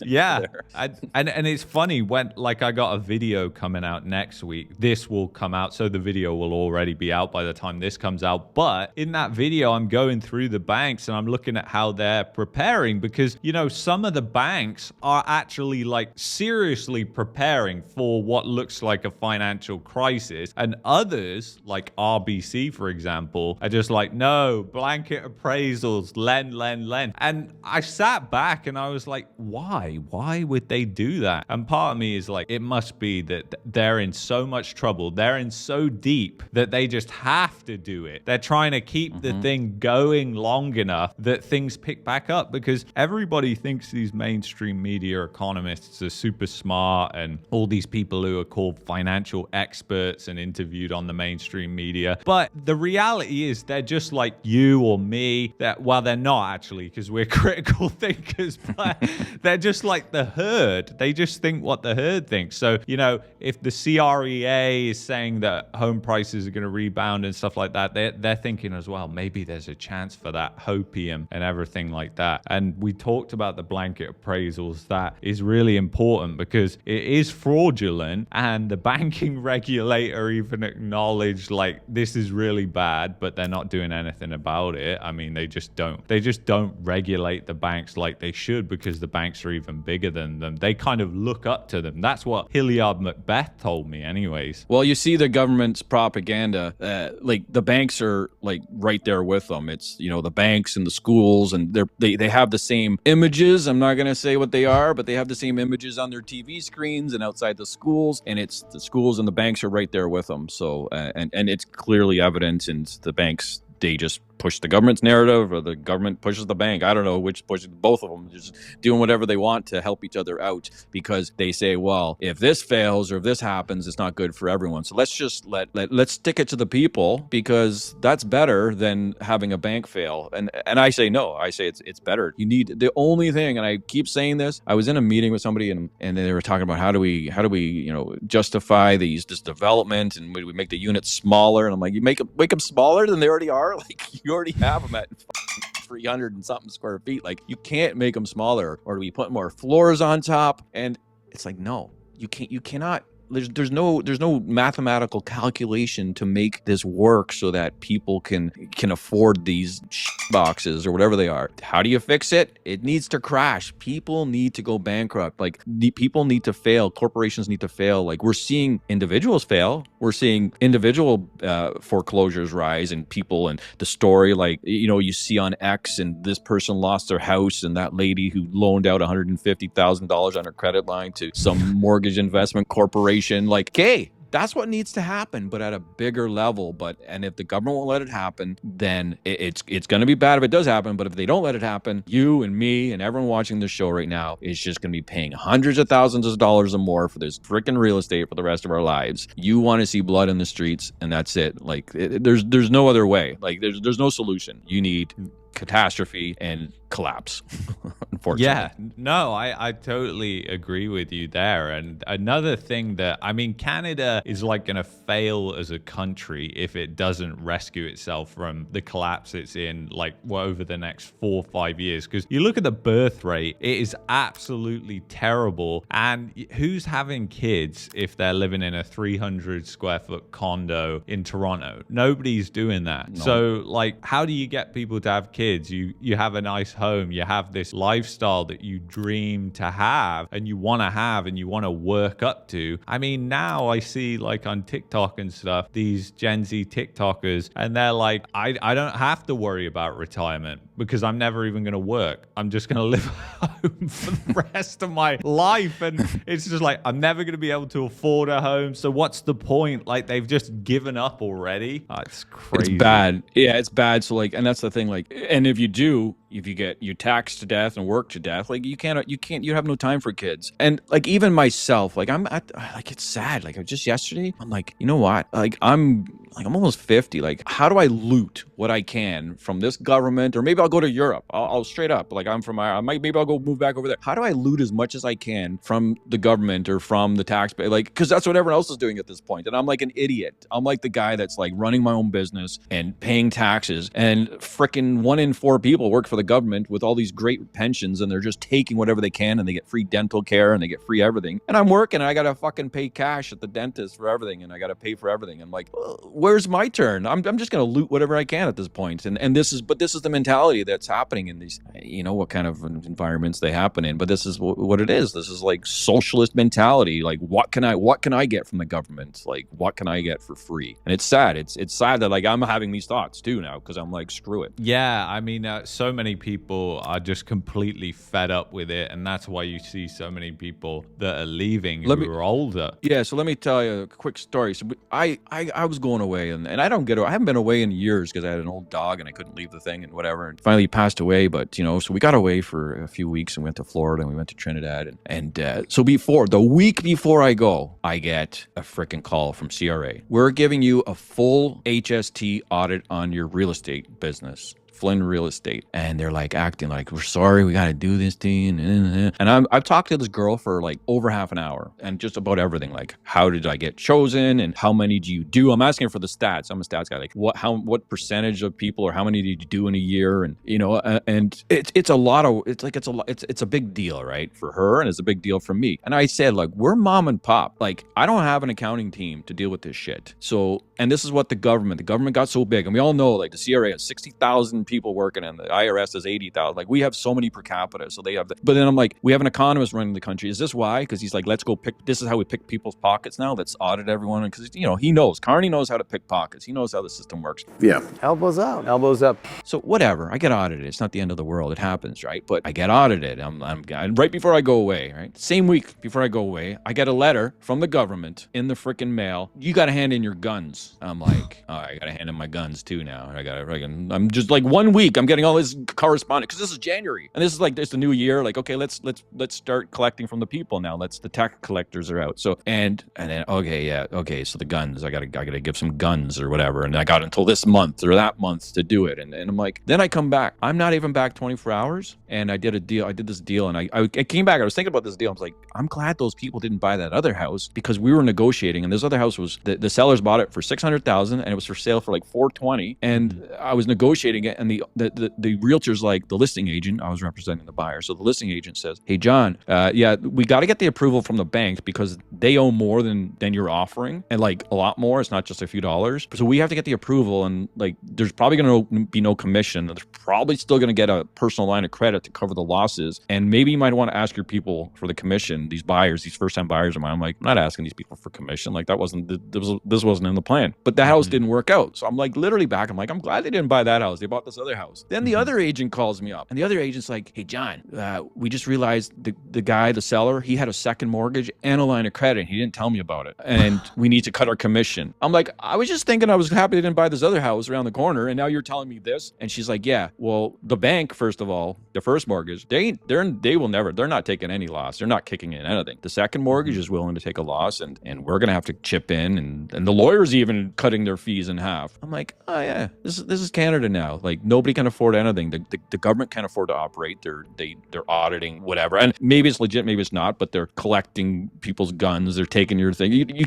Yeah. And it's funny, when, like, I got a video coming out next week. This will come out, so the video will already be out by the time this comes out. But in that video, I'm going through the banks and I'm looking at how they're preparing, because, some of the banks are actually like seriously preparing for what looks like a financial crisis. And others, like RBC, for example, are just like, no, blanket appraisals, lend. And I sat back and I was like, why? Why would they do that? And part of me is like, it must be that they're in so much trouble. They're in so deep that they just have to do it. They're trying to keep the thing going long enough that things pick back up, because everybody thinks these mainstream media economists are super smart, and all these people who are called financial experts and interviewed on the mainstream media. But the reality is they're just like you or me. Well, they're not actually, because we're critical thinkers, but they're just like the herd. They just think what the herd thinks. So, you know, if the CREA is saying that home prices are going to rebound and stuff like that, they're thinking as well, maybe there's a chance for that hopium and everything like that. And we talked about the blanket appraisals. That is really important because it is fraudulent, and the banking regulator even acknowledged like this is really bad, but they're not doing anything about it. I mean, they just don't regulate the banks like they should, because the banks are even bigger than them. They kind of look up to them. That's what Hilliard Macbeth told me anyways. Well, you see the government's propaganda, like the banks are like right there with them. It's, you know, the banks and the schools, and they have the same images. I'm not going to say what they are, but they have the same images on their TV screens and outside the schools, and it's the schools and the banks are right there with them. So, and it's clearly evident, and the banks, they just push the government's narrative, or the government pushes the bank. I don't know which pushes, both of them, just doing whatever they want to help each other out, because they say, well, if this fails or if this happens, it's not good for everyone. So let's just let's stick it to the people, because that's better than having a bank fail. And I say no. I say it's better. You need the only thing, and I keep saying this. I was in a meeting with somebody, and they were talking about how do we you know, justify this development, and we make the units smaller. And I'm like, you make them smaller than they already are. Like, you already have them at 300 and something square feet. Like, you can't make them smaller. Or do we put more floors on top? And it's like, no, you cannot. There's no mathematical calculation to make this work so that people can afford these boxes or whatever they are. How do you fix it? It needs to crash. People need to go bankrupt. Like, people need to fail. Corporations need to fail. Like, we're seeing individuals fail. We're seeing individual foreclosures rise, and people, and the story, like, you know, you see on X, and this person lost their house, and that lady who loaned out $150,000 on her credit line to some mortgage investment corporation. Like, okay, that's what needs to happen, but at a bigger level. And if the government won't let it happen, then it's going to be bad if it does happen. But if they don't let it happen, you and me and everyone watching this show right now is just going to be paying hundreds of thousands of dollars or more for this freaking real estate for the rest of our lives. You want to see blood in the streets, and that's it. Like, there's no other way. Like, there's no solution. You need catastrophe and collapse, unfortunately. Yeah, no, I totally agree with you there. And another thing that, I mean, Canada is like going to fail as a country if it doesn't rescue itself from the collapse it's in, like, over the next 4 or 5 years. Because you look at the birth rate, it is absolutely terrible. And who's having kids if they're living in a 300 square foot condo in Toronto? Nobody's doing that. No. So, like, how do you get people to have kids? You have a nice home, you have this lifestyle that you dream to have, and you want to have, and you want to work up to. I mean, now I see, like, on TikTok and stuff, these Gen Z TikTokers, and they're like, I don't have to worry about retirement because I'm never even going to work. I'm just going to live at home for the rest of my life. And it's just like, I'm never going to be able to afford a home. So what's the point? Like, they've just given up already. Oh, it's crazy. It's bad. Yeah, it's bad. So, like, and that's the thing, like, and if you get you taxed to death and work to death, like, you have no time for kids. And, like, even myself, like, it's sad. Like, just yesterday, I'm like, you know what? Like, I'm almost 50. Like, how do I loot what I can from this government? Or maybe I'll go to Europe. I'll straight up, like, maybe I'll go move back over there. How do I loot as much as I can from the government or from the taxpayer? Like, because that's what everyone else is doing at this point. And I'm like an idiot. I'm like the guy that's like running my own business and paying taxes, and freaking 1 in 4 people work for the government with all these great pensions, and they're just taking whatever they can, and they get free dental care and they get free everything. And I'm working, and I got to fucking pay cash at the dentist for everything, and I got to pay for everything. I'm like, where's my turn? I'm just going to loot whatever I can at this point. And this is the mentality that's happening in these, what kind of environments they happen in, but this is what it is. This is like socialist mentality. Like, what can I get from the government? Like, what can I get for free? And it's sad. It's sad that like I'm having these thoughts too now, because I'm like, screw it. Yeah, I mean, so many people are just completely fed up with it, and that's why you see so many people that are leaving who are older. Yeah, so let me tell you a quick story. So I was going away, and I haven't been away in years because I had an old dog and I couldn't leave the thing and whatever. And finally he passed away, but so we got away for a few weeks and went to Florida and we went to Trinidad. And so the week before I go, I get a freaking call from CRA. We're giving you a full HST audit on your real estate business. Flynn Real Estate, and they're like acting like, we're sorry, we got to do this to you. And I've talked to this girl for like over half an hour and just about everything, like how did I get chosen and how many do you do? I'm asking her for the stats. I'm a stats guy. Like what percentage of people or how many did you do in a year? And and it's a big deal, right, for her, and it's a big deal for me. And I said, like, we're mom and pop. Like, I don't have an accounting team to deal with this shit. So, and this is what the government got so big, and we all know, like, the CRA has 60,000 people working, and the IRS has 80,000. Like, we have so many per capita, so they have. But then I'm like, we have an economist running the country. Is this why? Because he's like, let's go pick. This is how we pick people's pockets now. Let's audit everyone, because he knows. Carney knows how to pick pockets. He knows how the system works. Yeah. Elbows out. Elbows up. So whatever. I get audited. It's not the end of the world. It happens, right? But I get audited. I'm right before I go away, right? Same week before I go away, I get a letter from the government in the freaking mail. You got to hand in your guns. I'm like, oh, I got to hand in my guns too now. I'm just like 1 week. I'm getting all this correspondence because this is January and this is like, it's the new year. Like, okay, let's start collecting from the people now. The tax collectors are out. So, and then, okay, yeah. Okay. So the guns, I gotta give some guns or whatever. And I got until this month or that month to do it. And I'm like, then I come back. I'm not even back 24 hours. And I did this deal. And I came back. I was thinking about this deal. I was like, I'm glad those people didn't buy that other house because we were negotiating. And this other house was, the sellers bought it for $600,000 and it was for sale for like $420,000. And I was negotiating it. And the realtor's like, the listing agent, I was representing the buyer. So the listing agent says, hey, John, yeah, we got to get the approval from the bank because they owe more than you're offering, and like a lot more. It's not just a few dollars. So we have to get the approval, and like there's probably going to be no commission. There's probably still going to get a personal line of credit to cover the losses. And maybe you might want to ask your people for the commission, these buyers, these first-time buyers of mine. I'm like, I'm not asking these people for commission. Like this wasn't in the plan. But the house didn't work out. So I'm like literally back. I'm like, I'm glad they didn't buy that house. They bought this other house. Then the other agent calls me up, and the other agent's like, hey, John, we just realized the guy, the seller, he had a second mortgage and a line of credit. He didn't tell me about it. And we need to cut our commission. I'm like, I was just thinking I was happy they didn't buy this other house around the corner. And now you're telling me this. And she's like, yeah, well, the bank, first of all, the first mortgage, they're not taking any loss. They're not kicking in anything. The second mortgage is willing to take a loss, and we're going to have to chip in. And the lawyer's even cutting their fees in half. I'm like, oh yeah, this is Canada now. Like nobody can afford anything. The government can't afford to operate. They're auditing whatever. And maybe it's legit, maybe it's not, but they're collecting people's guns. They're taking your thing.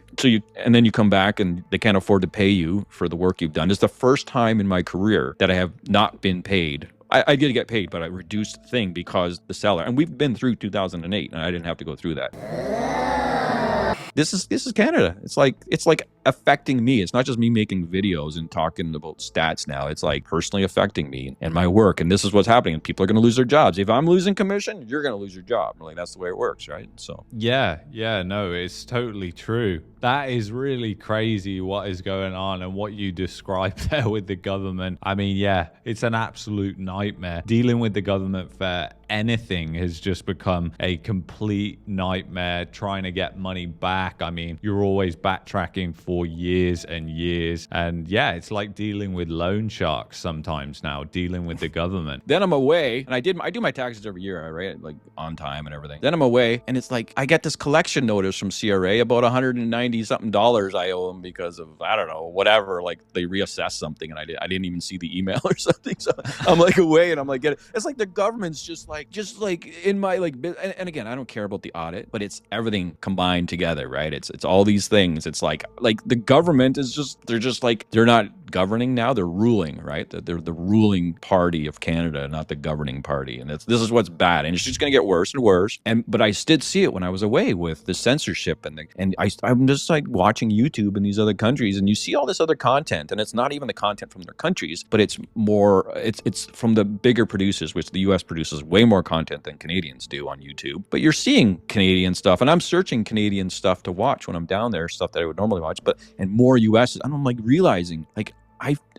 And then you come back and they can't afford to pay you for the work you've done. It's the first time in my career that I have not been paid. I did get paid, but I reduced the thing because the seller, and we've been through 2008 and I didn't have to go through that. This is Canada. It's like affecting me. It's not just me making videos and talking about stats now. It's like personally affecting me and my work. And this is what's happening. And people are going to lose their jobs. If I'm losing commission, you're going to lose your job. Like that's the way it works, right? So yeah, no, it's totally true. That is really crazy what is going on and what you described there with the government. I mean, yeah, it's an absolute nightmare. Dealing with the government for anything has just become a complete nightmare. Trying to get money back. I mean, you're always backtracking for years and years. And yeah, it's like dealing with loan sharks sometimes now, dealing with the government. Then I'm away, and I do my taxes every year, right? Like on time and everything. Then I'm away, and it's like I get this collection notice from CRA about $190 something I owe them because of, I don't know, whatever. Like they reassess something, and I didn't even see the email or something. So I'm like away, and I'm like, it's like the government's just like in my like, and again, I don't care about the audit, but it's everything combined together, right? It's all these things. It's like the government is they're not governing now. They're ruling, right? That they're the ruling party of Canada, not the governing party. And this is what's bad. And it's just going to get worse and worse. But I did see it when I was away with the censorship I'm just like watching YouTube in these other countries, and you see all this other content, and it's not even the content from their countries, but it's from the bigger producers, which the US produces way more content than Canadians do on YouTube. But you're seeing Canadian stuff, and I'm searching Canadian stuff to watch when I'm down there, stuff that I would normally watch, and more US. And I'm like realizing, like,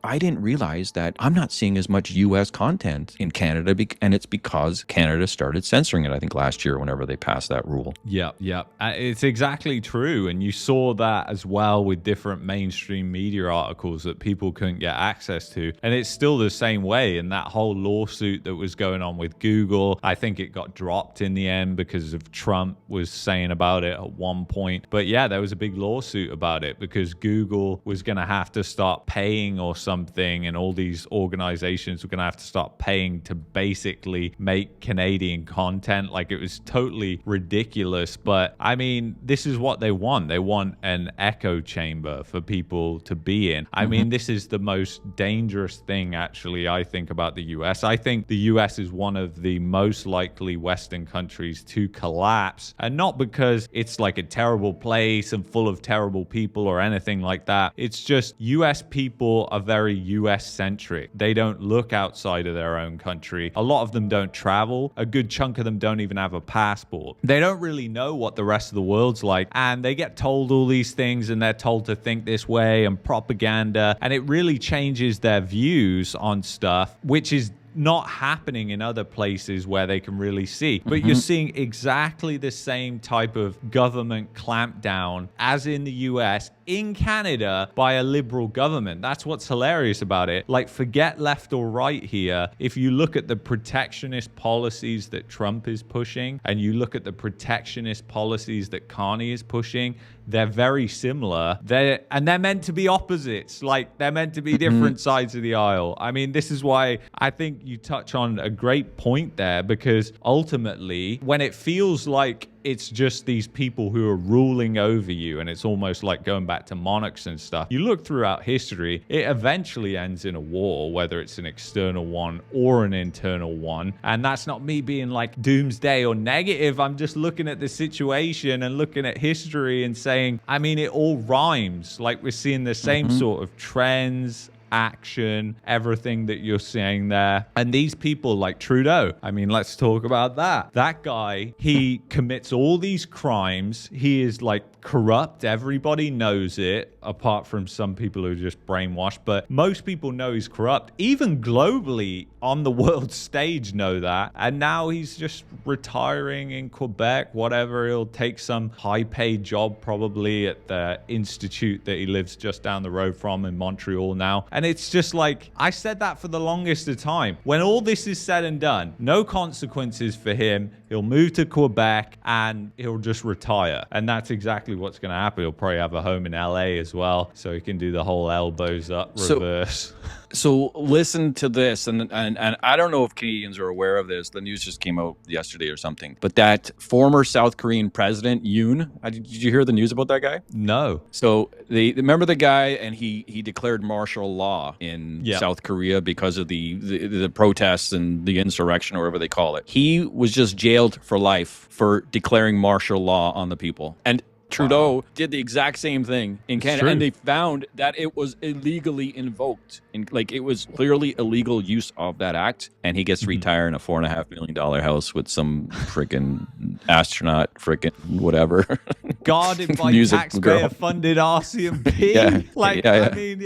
I didn't realize that I'm not seeing as much U.S. content in Canada, and it's because Canada started censoring it, I think, last year whenever they passed that rule. Yeah. It's exactly true. And you saw that as well with different mainstream media articles that people couldn't get access to. And it's still the same way. And that whole lawsuit that was going on with Google, I think it got dropped in the end because of Trump was saying about it at one point. But yeah, there was a big lawsuit about it because Google was going to have to start paying or something, and all these organizations were going to have to start paying to basically make Canadian content. Like, it was totally ridiculous. But I mean, this is what they want. They want an echo chamber for people to be in. I mean, this is the most dangerous thing, actually, I think, about the US. I think the US is one of the most likely Western countries to collapse, and not because it's like a terrible place and full of terrible people or anything like that. It's just US people are very US centric. They don't look outside of their own country. A lot of them don't travel. A good chunk of them don't even have a passport. They don't really know what the rest of the world's like, and they get told all these things, and they're told to think this way, and propaganda, and it really changes their views on stuff, which is not happening in other places where they can really see. But you're seeing exactly the same type of government clampdown as in the US, in Canada, by a liberal government. That's what's hilarious about it. Like, forget left or right here. If you look at the protectionist policies that Trump is pushing, and you look at the protectionist policies that Carney is pushing, they're very similar. They're meant to be opposites. Like, they're meant to be different sides of the aisle. I mean, this is why I think you touch on a great point there, because ultimately, when it feels like it's just these people who are ruling over you, and it's almost like going back to monarchs and stuff. You look throughout history, it eventually ends in a war, whether it's an external one or an internal one. And that's not me being like doomsday or negative. I'm just looking at the situation and looking at history and saying, I mean, it all rhymes. Like, we're seeing the same sort of trends, action, everything that you're seeing there. And these people like Trudeau, I mean, let's talk about that. That guy, he commits all these crimes. He is like corrupt. Everybody knows it, apart from some people who are just brainwashed. But most people know he's corrupt. Even globally on the world stage know that. And now he's just retiring in Quebec, whatever. He'll take some high-paid job probably at the institute that he lives just down the road from in Montreal now. And it's just like, I said that for the longest of time. When all this is said and done, no consequences for him. He'll move to Quebec and he'll just retire. And that's exactly what's going to happen. He'll probably have a home in LA as well, so he can do the whole elbows up reverse. So listen to this, and I don't know if Canadians are aware of this. The news just came out yesterday or something. But that former South Korean president, Yoon, did you hear the news about that guy? No. So they remember the guy, and he declared martial law in South Korea because of the protests and the insurrection, or whatever they call it. He was just jailed for life for declaring martial law on the people. And Trudeau did the exact same thing in Canada, and they found that it was illegally invoked. Like, it was clearly illegal use of that act, and he gets to retire in a $4.5 million house with some freaking astronaut, freaking whatever. Guarded by taxpayer-funded RCMP. I mean,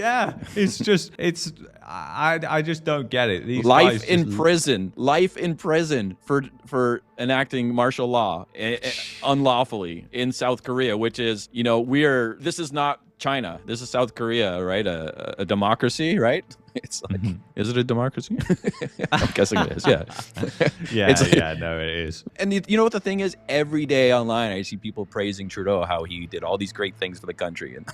it's just, I just don't get it. These life in prison for enacting martial law unlawfully in South Korea, which is, this is not China. This is South Korea, right? A democracy, right? It's like, is it a democracy? I'm guessing it is, yeah. No, it is. And you know what the thing is? Every day online, I see people praising Trudeau, how he did all these great things for the country. And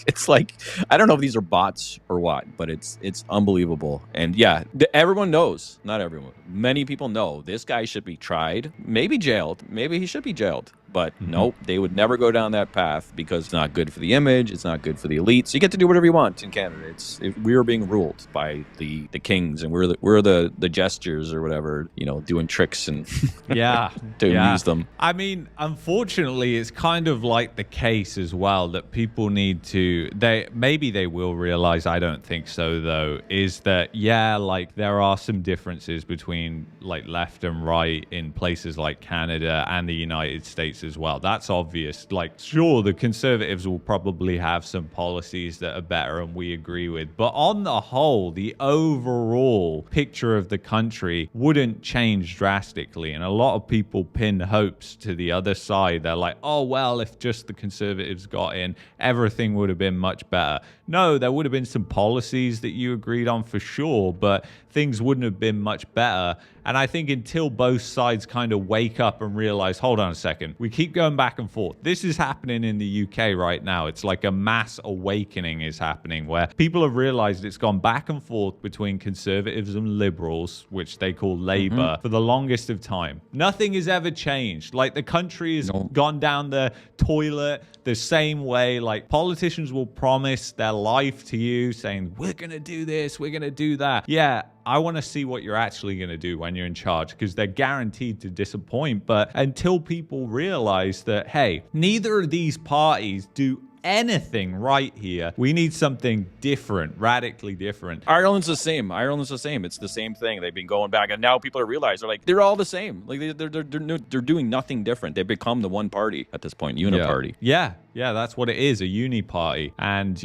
it's like, I don't know if these are bots or what, but it's unbelievable. And yeah, everyone knows, not everyone, many people know this guy should be tried, maybe jailed. Maybe he should be jailed. But nope, they would never go down that path because it's not good for the image. It's not good for the elites. You get to do whatever you want in Canada. We are being ruled by the kings, and we're the gestures or whatever, doing tricks and to amuse them. I mean, unfortunately, it's kind of like the case as well that people need to. Maybe they will realize. I don't think so though. Is that like there are some differences between like left and right in places like Canada and the United States as well. That's obvious. Like, sure, the Conservatives will probably have some policies that are better and we agree with, but on the whole, the overall picture of the country wouldn't change drastically. And a lot of people pin hopes to the other side. They're like, oh, well, if just the Conservatives got in, everything would have been much better. No, there would have been some policies that you agreed on for sure, but things wouldn't have been much better. And I think until both sides kind of wake up and realize, hold on a second, we keep going back and forth. This is happening in the UK right now. It's like a mass awakening is happening where people have realized it's gone back and forth between Conservatives and Liberals, which they call Labour, for the longest of time. Nothing has ever changed. Like, the country has gone down the toilet the same way. Like, politicians will promise their life to you saying, we're going to do this, we're going to do that. Yeah, I want to see what you're actually going to do when you're in charge, because they're guaranteed to disappoint. But until people realize that, hey, neither of these parties do anything right here, we need something different, radically different. Ireland's the same. It's the same thing. They've been going back, and now people are realizing they're all the same. Like they're doing nothing different. They've become the one party at this point, Uniparty. Yeah, that's what it is, a Uniparty. And,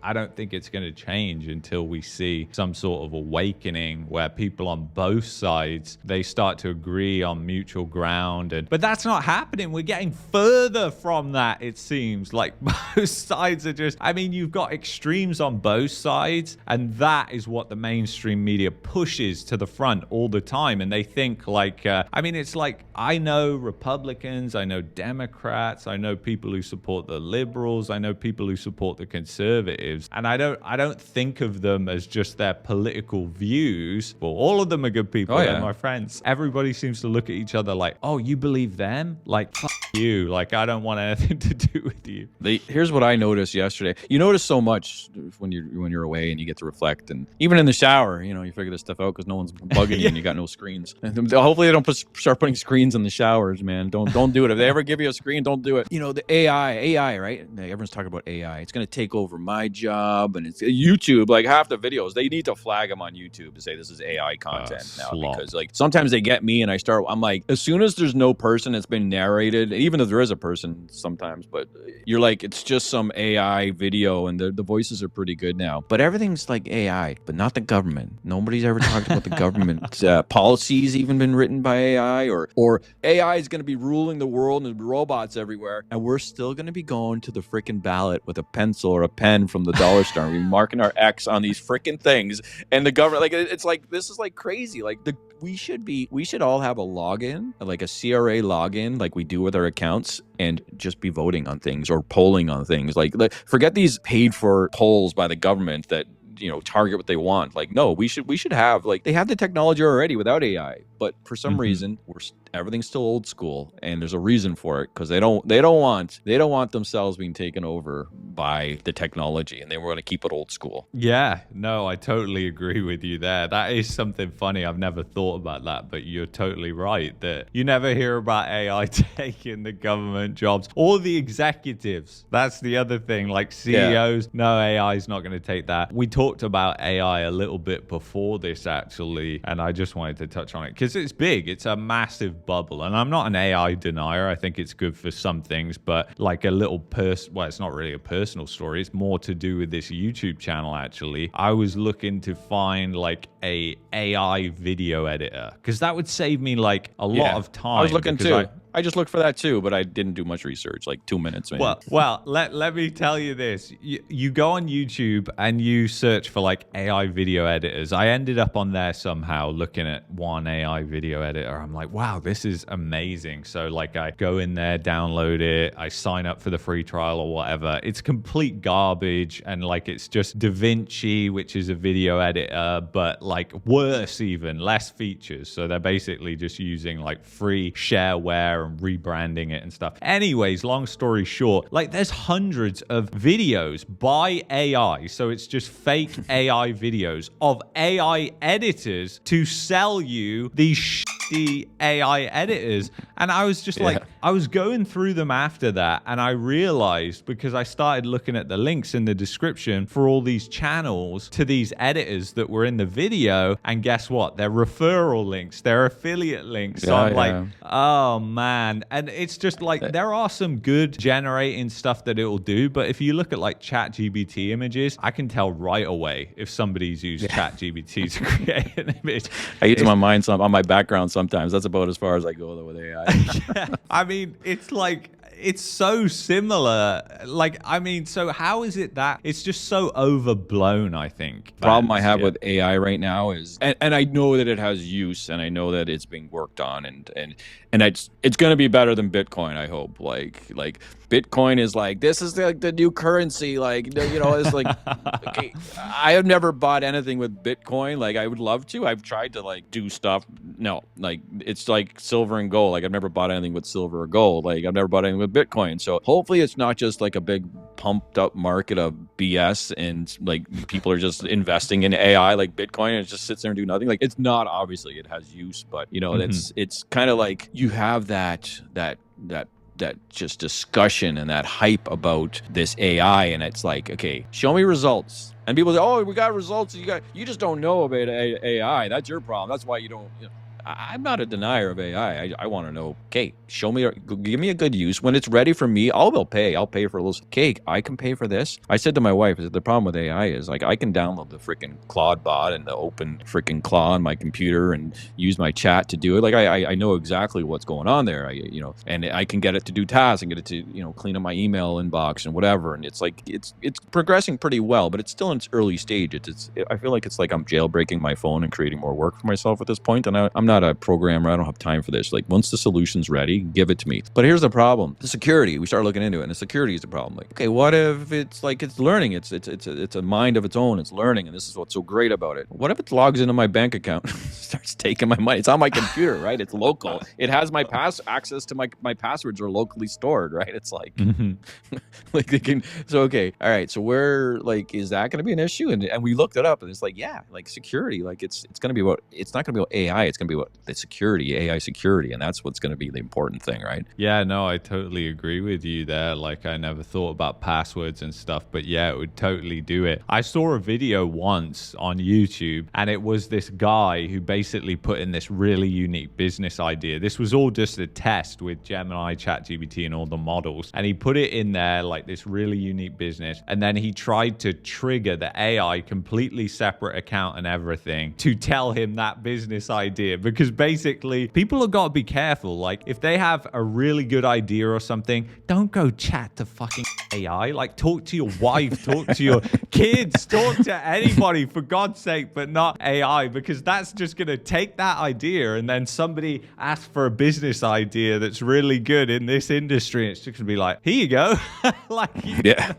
I don't think it's going to change until we see some sort of awakening where people on both sides, they start to agree on mutual ground. But that's not happening. We're getting further from that, it seems. Like, both sides are just, you've got extremes on both sides, and that is what the mainstream media pushes to the front all the time. And they think it's like, I know Republicans, I know Democrats, I know people who support the Liberals, I know people who support the Conservatives, and I don't think of them as just their political views. Well, all of them are good people. They're my friends. Everybody seems to look at each other like, oh, you believe them? Like, fuck you. Like, I don't want anything to do with you. Here's what I noticed yesterday. You notice so much when you're away and you get to reflect, and even in the shower, you figure this stuff out because no one's bugging you and you got no screens. And hopefully they don't start putting screens in the showers, man. Don't do it. If they ever give you a screen, don't do it. The AI, right? Everyone's talking about AI. It's going to take over my job, and it's YouTube. Like, half the videos, they need to flag them on YouTube to say this is AI content now, because sometimes they get me, and I'm like, as soon as there's no person that's been narrated, even if there is a person sometimes, but you're like, it's just some AI video, and the voices are pretty good now. But everything's like AI, but not the government. Nobody's ever talked about the government. Policies even been written by AI, or AI is going to be ruling the world and there's robots everywhere, and we're still going to be going to the freaking ballot with a pencil or a pen from the dollar store. We're marking our X on these freaking things, and the government, it's like, this is like crazy. Like, we should all have a login, like a CRA login, like we do with our accounts, and just be voting on things or polling on things. Like forget these paid for polls by the government that target what they want. Like, no, we should have, like, they have the technology already without AI, but for some reason everything's still old school, and there's a reason for it, because they don't want themselves being taken over by the technology, and they were going to keep it old school. Yeah, no, I totally agree with you there. That is something funny. I've never thought about that, but you're totally right that you never hear about AI taking the government jobs or the executives. That's the other thing, like CEOs. No, AI is not going to take that. We talked about AI a little bit before this, actually, and I just wanted to touch on it because it's big. It's a massive bubble, and I'm not an AI denier. I think it's good for some things, but like a little well, it's not really a personal story. It's more to do with this YouTube channel, actually. I was looking to find like a AI video editor, because that would save me like a lot of time. I was looking too. I just looked for that too, but I didn't do much research, like 2 minutes maybe. Well, let me tell you this. You go on YouTube and you search for like AI video editors. I ended up on there somehow looking at one AI video editor. I'm like, wow, this is amazing. So like I go in there, download it, I sign up for the free trial or whatever. It's complete garbage, and like it's just DaVinci, which is a video editor, but like worse even, less features. So they're basically just using like free shareware there and rebranding it and stuff. Anyways, long story short, like there's hundreds of videos by AI. So it's just fake AI videos of AI editors to sell you these shitty AI editors. And I was just like, I was going through them after that, and I realized, because I started looking at the links in the description for all these channels to these editors that were in the video, and guess what? They're referral links, they're affiliate links. So I'm like, oh man. And it's just like, there are some good generating stuff that it will do, but if you look at like ChatGPT images, I can tell right away if somebody's used ChatGPT to create an image. I use my mind on my background sometimes. That's about as far as I go though with AI. I mean, it's like, it's so similar. Like, I mean, so how is it that it's just so overblown, I think? The problem I have with AI right now is, and I know that it has use, and I know that it's being worked on, and it's going to be better than Bitcoin, I hope. Like Bitcoin is like, this is like the new currency. Like, you know, it's like, okay, I have never bought anything with Bitcoin. Like, I would love to. I've tried to like do stuff. No, like it's like silver and gold. Like, I've never bought anything with silver or gold. Like, I've never bought anything with Bitcoin. So hopefully it's not just like a big pumped up market of BS and like people are just investing in AI like Bitcoin and it just sits there and do nothing. Like, it's not, obviously it has use, but you know, it's kind of like you have that just discussion and that hype about this AI, and it's like, okay, show me results. And people say, oh, we got results. You just don't know about AI. That's your problem. That's why you don't. You know. I'm not a denier of AI. I want to know, okay, show me, give me a good use. When it's ready for me, I'll pay. I'll pay for a little, okay, I can pay for this. I said to my wife, the problem with AI is like, I can download the freaking Claude bot and the open freaking Claw on my computer and use my chat to do it. Like, I know exactly what's going on there, you know, and I can get it to do tasks and get it to, you know, clean up my email inbox and whatever. And it's like, it's progressing pretty well, but it's still in its early stage. I feel like it's like I'm jailbreaking my phone and creating more work for myself at this point. And I'm not a programmer. I don't have time for this. Like, once the solution's ready, give it to me. But here's the problem: the security. We start looking into it, and the security is the problem. Like, okay, what if it's like it's learning? It's a mind of its own. It's learning, and this is what's so great about it. What if it logs into my bank account, starts taking my money? It's on my computer, right? It's local. It has my access to my passwords are locally stored, right? It's like, like they can. So okay, all right. So where, like, is that going to be an issue? And we looked it up, and it's like, yeah, like security. Like it's going to be about. It's not going to be about AI. It's going to be about the security, AI security, and that's what's going to be the important thing, right? Yeah, no, I totally agree with you there. Like, I never thought about passwords and stuff, but yeah, it would totally do it. I saw a video once on YouTube, and it was this guy who basically put in this really unique business idea. This was all just a test with Gemini, ChatGPT, and all the models, and he put it in there like this really unique business, and then he tried to trigger the AI completely separate account and everything to tell him that business idea, because basically people have got to be careful. Like, if they have a really good idea or something, don't go chat to fucking AI. Like, talk to your wife, talk to your kids, talk to anybody, for God's sake, but not AI, because that's just going to take that idea, and then somebody asks for a business idea that's really good in this industry, and it's just going to be like, here you go. Like, you can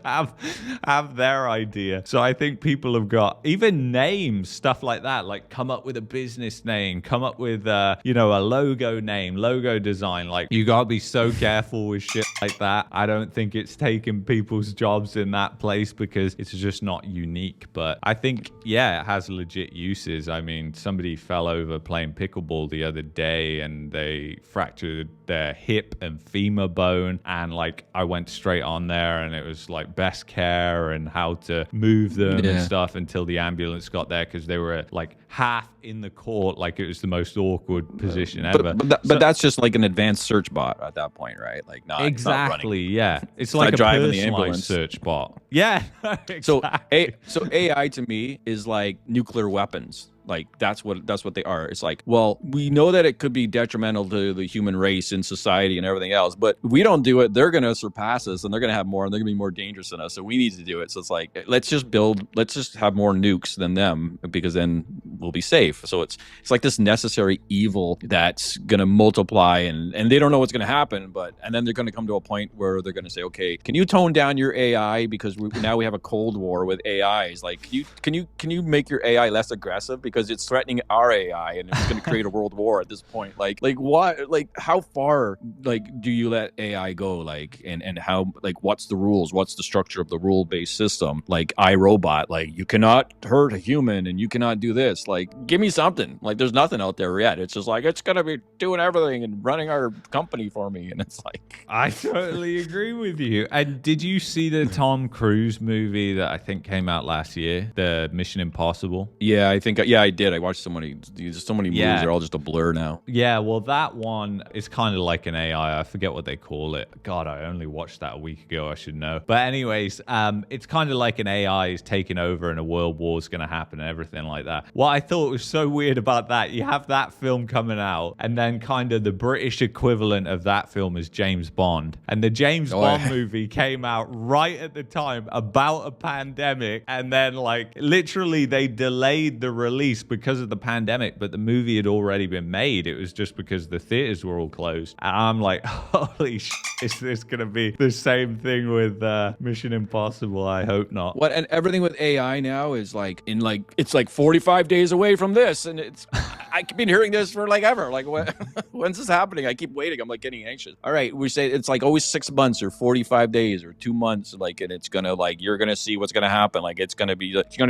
have their idea. So I think people have got even names, stuff like that, like come up with a business name, come up with you know, a logo name, logo design. Like, you gotta be so careful with shit like that. I don't think it's taking people's jobs in that place because it's just not unique. But I think, yeah, it has legit uses. I mean, somebody fell over playing pickleball the other day and they fractured their hip and femur bone, and like I went straight on there and it was like best care and how to move them and stuff until the ambulance got there, because they were like half in the court. Like, it was the most awkward position ever. But that's just like an advanced search bot at that point, right? Like, not exactly. It's not yeah, it's like a driving the personalized ambulance search bot. Yeah. Exactly. So AI to me is like nuclear weapons. Like, that's what they are. It's like, well, we know that it could be detrimental to the human race and society and everything else, but if we don't do it, they're going to surpass us and they're going to have more, and they're going to be more dangerous than us. So we need to do it. So it's like, let's just have more nukes than them, because then we'll be safe. So it's like this necessary evil that's going to multiply, and they don't know what's going to happen, and then they're going to come to a point where they're going to say, okay, can you tone down your AI because now we have a cold war with AIs? Like, can you make your AI less aggressive because it's threatening our AI and it's going to create a world war at this point? Like what? Like, how far do you let AI go? Like, and how, like, what's the rules? What's the structure of the rule-based system? Like iRobot, like, you cannot hurt a human and you cannot do this. Like, give me something. Like, there's nothing out there yet. It's just like, it's gonna be doing everything and running our company for me, and it's like, I totally agree with you. And did you see the Tom Cruise movie that I think came out last year, the Mission Impossible? Yeah, I think I did. I watched so many movies. They're all just a blur now. Yeah, well, that one is kind of like an AI. I forget what they call it. God, I only watched that a week ago. I should know. But anyways, it's kind of like an AI is taking over and a world war is going to happen and everything like that. What I thought was so weird about that, you have that film coming out, and then kind of the British equivalent of that film is James Bond. And the James Bond movie came out right at the time about a pandemic, and then like literally they delayed the release because of the pandemic, but the movie had already been made. It was just because the theaters were all closed. And I'm like, holy shit, is this going to be the same thing with Mission Impossible? I hope not. What, and everything with AI now is like it's like 45 days away from this, and I've been hearing this for like ever. Like, when's this happening? I keep waiting. I'm like getting anxious. All right, we say it's like always 6 months or 45 days or 2 months, like, and it's gonna, like, you're gonna see what's gonna happen. Like, it's gonna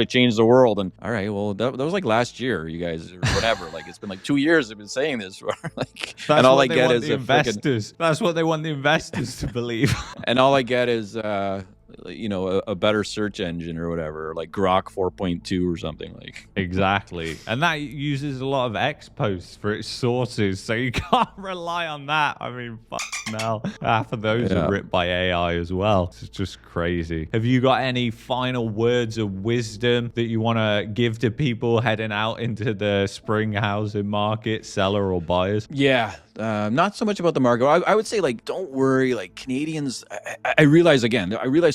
change the world. And all right, well, that was like last year, you guys, or whatever. Like, it's been like 2 years I've been saying this. Like, that's and all I get is the investors. That's what they want the investors to believe. And all I get is a better search engine or whatever, like Grok 4.2 or something. Like, exactly. And that uses a lot of X posts for its sources, so you can't rely on that. I mean, now half of those are written by AI as well. It's just crazy. Have you got any final words of wisdom that you want to give to people heading out into the spring housing market, seller or buyers? Yeah. Not so much about the market. I would say, like, don't worry. Like, Canadians, I realize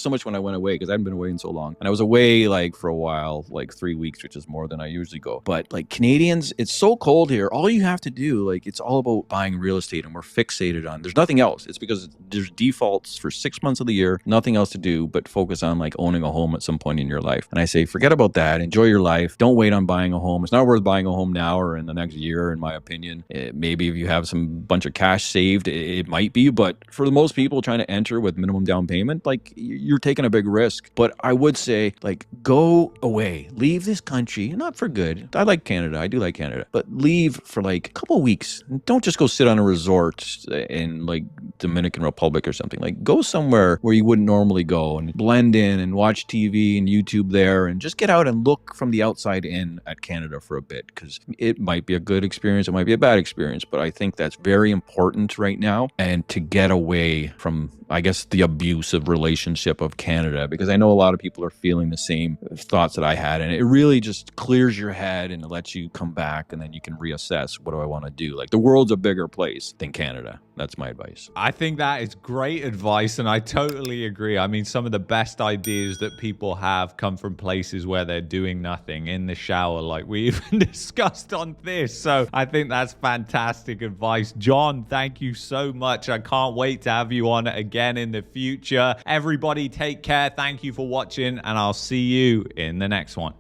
so much when I went away, because I hadn't been away in so long. And I was away like for a while, like 3 weeks, which is more than I usually go. But like, Canadians, it's so cold here. All you have to do, like, it's all about buying real estate, and we're fixated on, there's nothing else. It's because there's defaults for 6 months of the year, nothing else to do but focus on like owning a home at some point in your life. And I say, forget about that. Enjoy your life. Don't wait on buying a home. It's not worth buying a home now or in the next year, in my opinion. Maybe if you have some bunch of cash saved, it might be, but for the most people trying to enter with minimum down payment, like, you're taking a big risk. But I would say, like, go away, leave this country, not for good. I like Canada, I do like Canada, but leave for like a couple of weeks. Don't just go sit on a resort in like Dominican Republic or something. Like, go somewhere where you wouldn't normally go and blend in and watch TV and YouTube there, and just get out and look from the outside in at Canada for a bit, because it might be a good experience, it might be a bad experience, but I think that's very important right now. And to get away from, I guess, the abusive relationship of Canada, because I know a lot of people are feeling the same thoughts that I had, and it really just clears your head and it lets you come back, and then you can reassess, what do I want to do? Like, the world's a bigger place than Canada. That's my advice. I think that is great advice, and I totally agree. I mean, some of the best ideas that people have come from places where they're doing nothing, in the shower, like we even discussed on this. So I think that's fantastic advice. John, thank you so much. I can't wait to have you on again in the future. Everybody take care. Thank you for watching, and I'll see you in the next one.